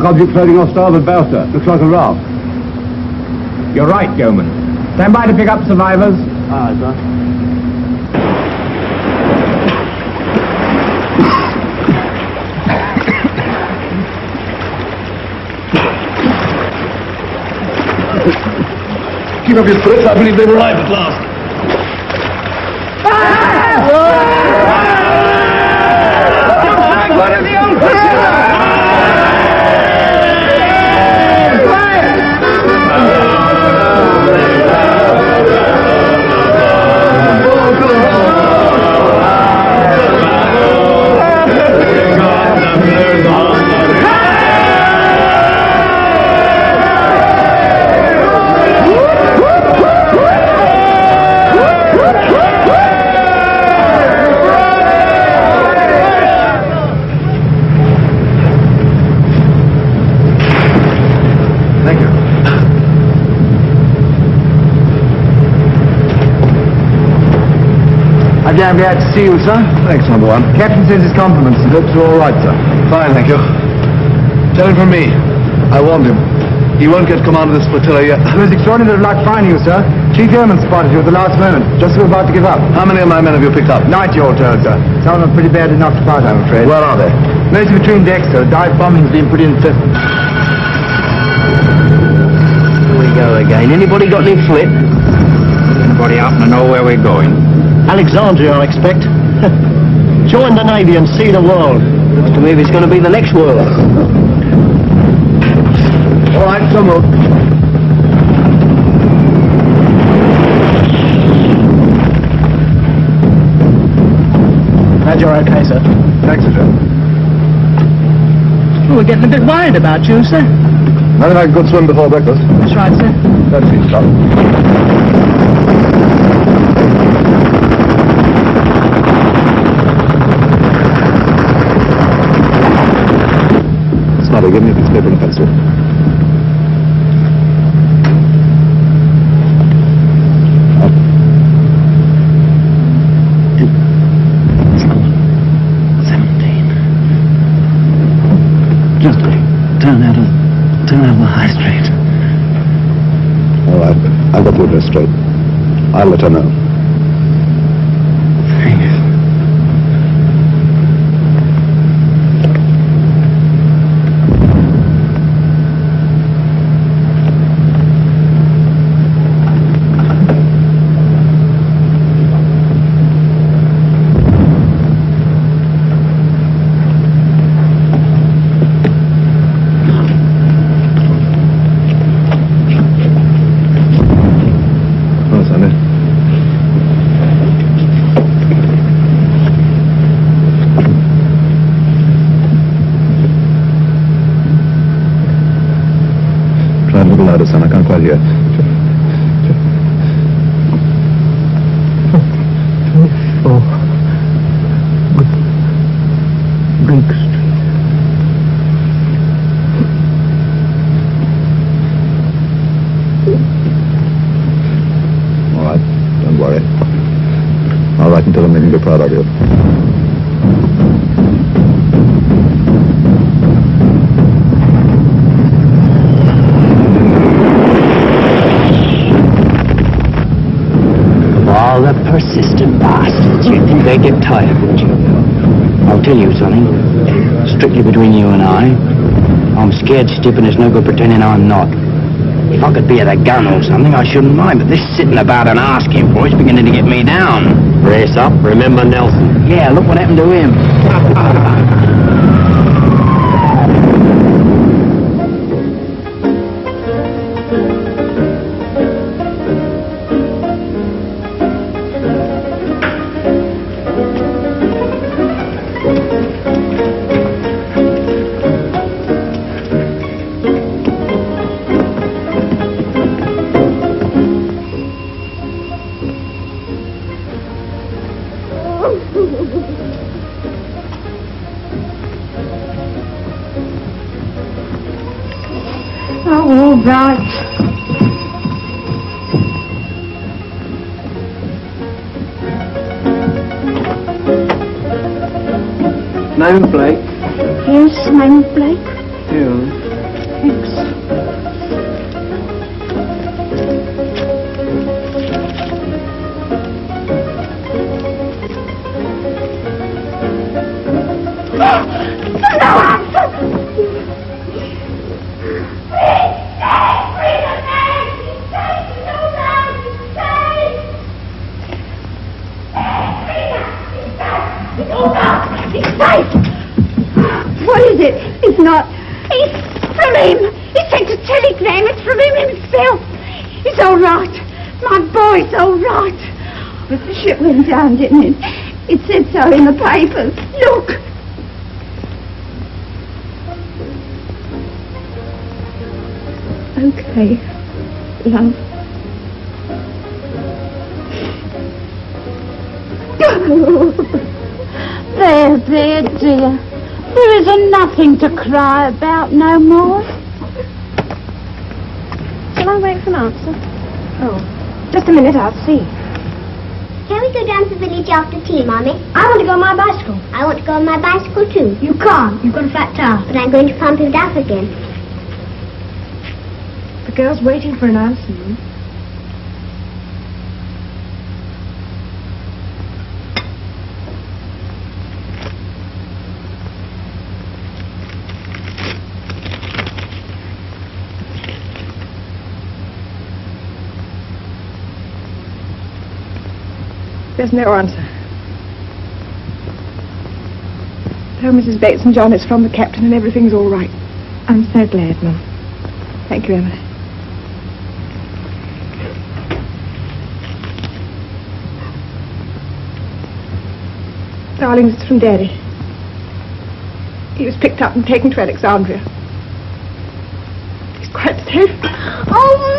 dark object floating off starboard bow, sir. Looks like a raft. You're right, Yeoman. Stand by to pick up survivors. Aye, sir. Keep up your spirits. I believe they've arrived at last. What are the old I'm glad to see you, sir. Thanks, number one. Captain sends his compliments and hopes you're all right, sir. Fine, thank you. Tell him from me. I warned him. He won't get command of this flotilla yet. It was extraordinary luck finding you, sir. Chief Yeoman spotted you at the last moment, just as we were about to give up. How many of my men have you picked up? 90 all told, sir. Some of them pretty badly knocked apart, I'm afraid. Where are they? Mostly between decks, sir. Dive bombing's been pretty insistent. Here we go again. Anybody got any flip? Anybody happen to know where we're going? Alexandria, I expect. Join the Navy and see the world. Looks to me if it's going to be the next world. All right, so move. Glad you're okay, sir. Thanks, sir. Well, we're getting a bit worried about you, sir. Nothing like a good swim before breakfast. That's right, sir. That's it, stop. Snobby, give me a piece of paper and a pencil. Up. 17. Just turn out of the high street. All right, I've got the address straight. I'll let her know. Thanks. Louder, son. I can't quite hear. Greek Street. All right, don't worry. I'll write and tell them they can be proud of you. All the persistent bastards. You'd think they'd get tired, wouldn't you? I'll tell you something. Strictly between you and I'm scared stiff and it's no good pretending I'm not. If I could be at a gun or something, I shouldn't mind, but this sitting about and asking for it's beginning to get me down. Brace up. Remember Nelson. Yeah, look what happened to him. Oh, all right. Name Blake. Yes, name Blake. Yeah. from him. He sent a telegram. It's from him himself. He's all right. My boy's all right. But the ship went down, didn't it? It said so in the papers. Look. Okay, love. There, dear. There isn't nothing to cry about no more. Shall I wait for an answer? Oh, just a minute, I'll see. Can we go down to the village after tea, Mommy? I want to go on my bicycle. I want to go on my bicycle too. You can't. You've got a flat tire. But I'm going to pump it up again. The girl's waiting for an answer, Mum. There's no answer. Tell Mrs. Bates and John it's from the captain and everything's all right. I'm so glad, Mum. Thank you, Emily. Darling, it's from Daddy. He was picked up and taken to Alexandria. He's quite safe. Oh,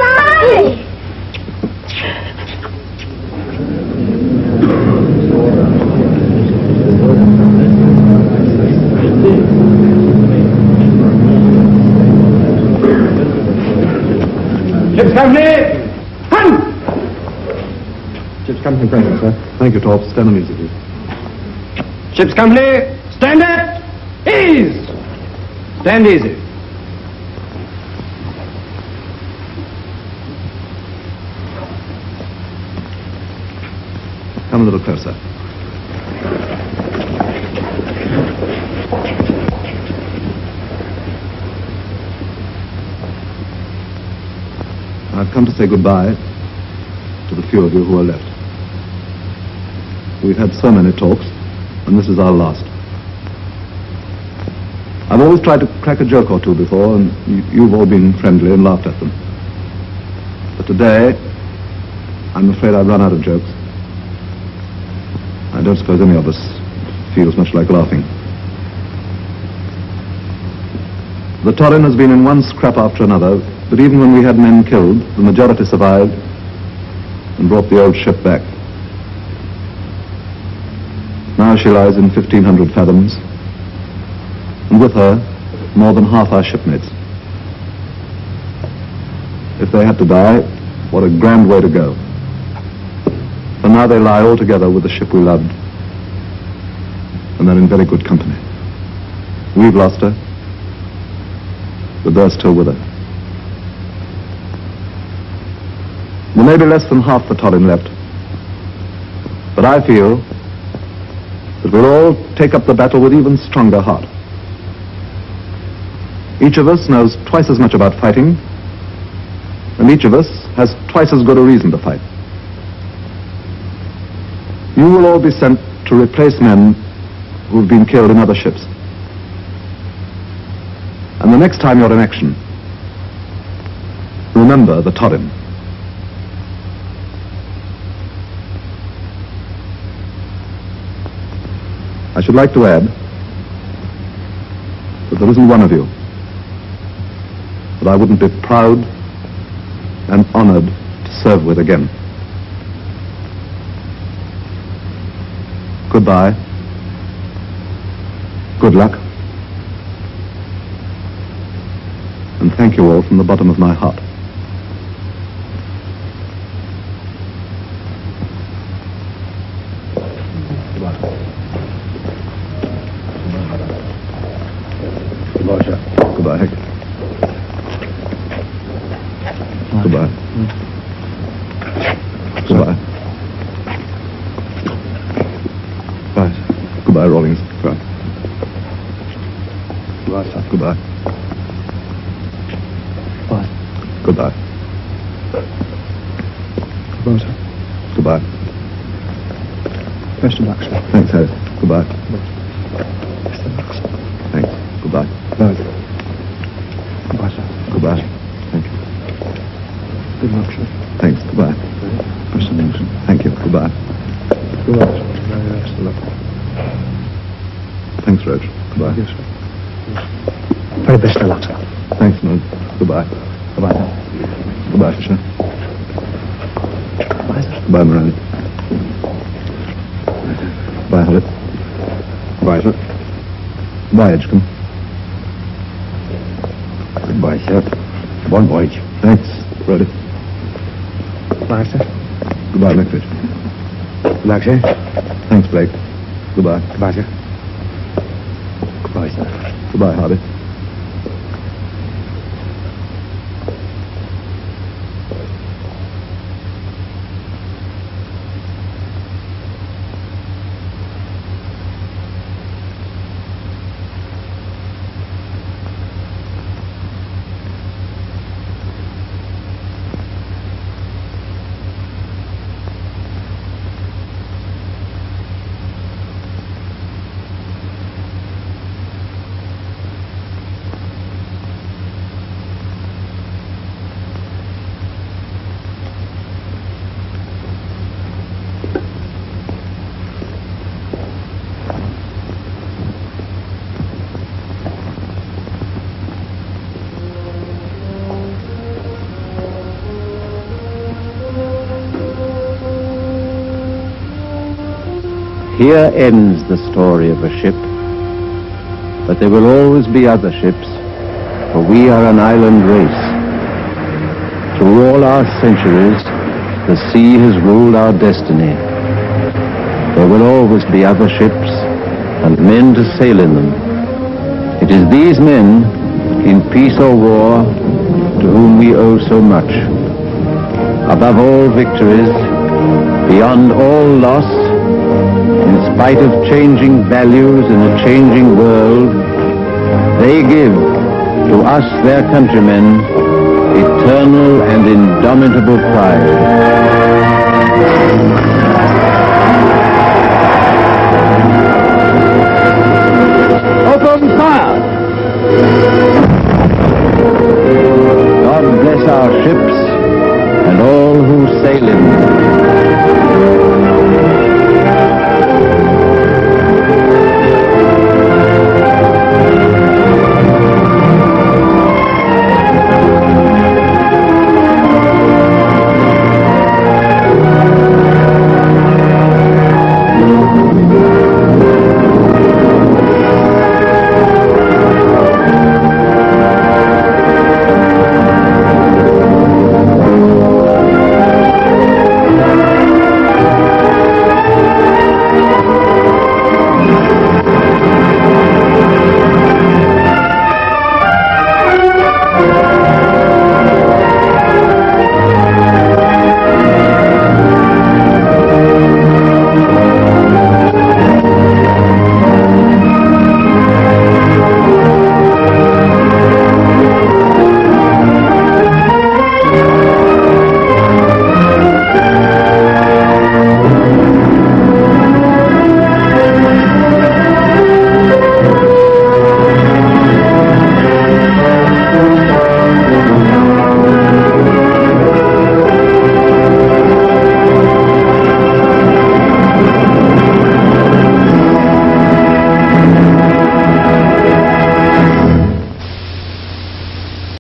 Mommy! Ship's company! Hunt! Ship's company present, sir. Thank you, Torp. Stand immediately. Ship's company, stand at ease! Stand easy. Come a little closer. I've come to say goodbye to the few of you who are left. We've had so many talks, and this is our last. I've always tried to crack a joke or two before, and you've all been friendly and laughed at them. But today, I'm afraid I've run out of jokes. I don't suppose any of us feels much like laughing. The Torrin has been in one scrap after another, but even when we had men killed, the majority survived and brought the old ship back. Now she lies in 1,500 fathoms, and with her, more than half our shipmates. If they had to die, what a grand way to go. For now they lie all together with the ship we loved, and they're in very good company. We've lost her, but they're still with her. There may be less than half the Torrin left, but I feel that we'll all take up the battle with even stronger heart. Each of us knows twice as much about fighting, and each of us has twice as good a reason to fight. You will all be sent to replace men who've been killed in other ships. And the next time you're in action, remember the Torrin. I should like to add that there isn't one of you that I wouldn't be proud and honored to serve with again. Goodbye. Good luck. And thank you all from the bottom of my heart. Goodbye, sir. Goodbye, Hector. Goodbye. Goodbye. Goodbye. Goodbye, Rawlings. Goodbye. Goodbye, sir. Goodbye. Goodbye. Goodbye. Goodbye, sir. Goodbye. Best of luck, sir. Thanks, Harry. Goodbye. Best of luck, sir. Thanks. Goodbye. Goodbye. Good luck, sir. Thanks. Goodbye. Thank you. Goodbye. Good luck, sir. Very best of luck. Thanks, Reg. Goodbye. Yes, sir. Very best of luck, sir. Thanks, Moon. Goodbye. Goodbye. Goodbye, Fisher. Goodbye, sir. Goodbye, Morelli. Goodbye, Hollett. Goodbye, sir. Goodbye, Edgecombe. Goodbye, sir. Bon voyage. Thanks, Brody. Goodbye, sir. Goodbye, McFitch. Good luck, sir. Thanks, Blake. Goodbye. Goodbye, sir. Goodbye, sir. Goodbye, Harvey. Here ends the story of a ship, but there will always be other ships, for we are an island race. Through all our centuries, the sea has ruled our destiny. There will always be other ships and men to sail in them. It is these men, in peace or war, to whom we owe so much. Above all victories, beyond all loss, in spite of changing values in a changing world, they give to us, their countrymen, eternal and indomitable pride. Open fire! God bless our ships and all who sail in them.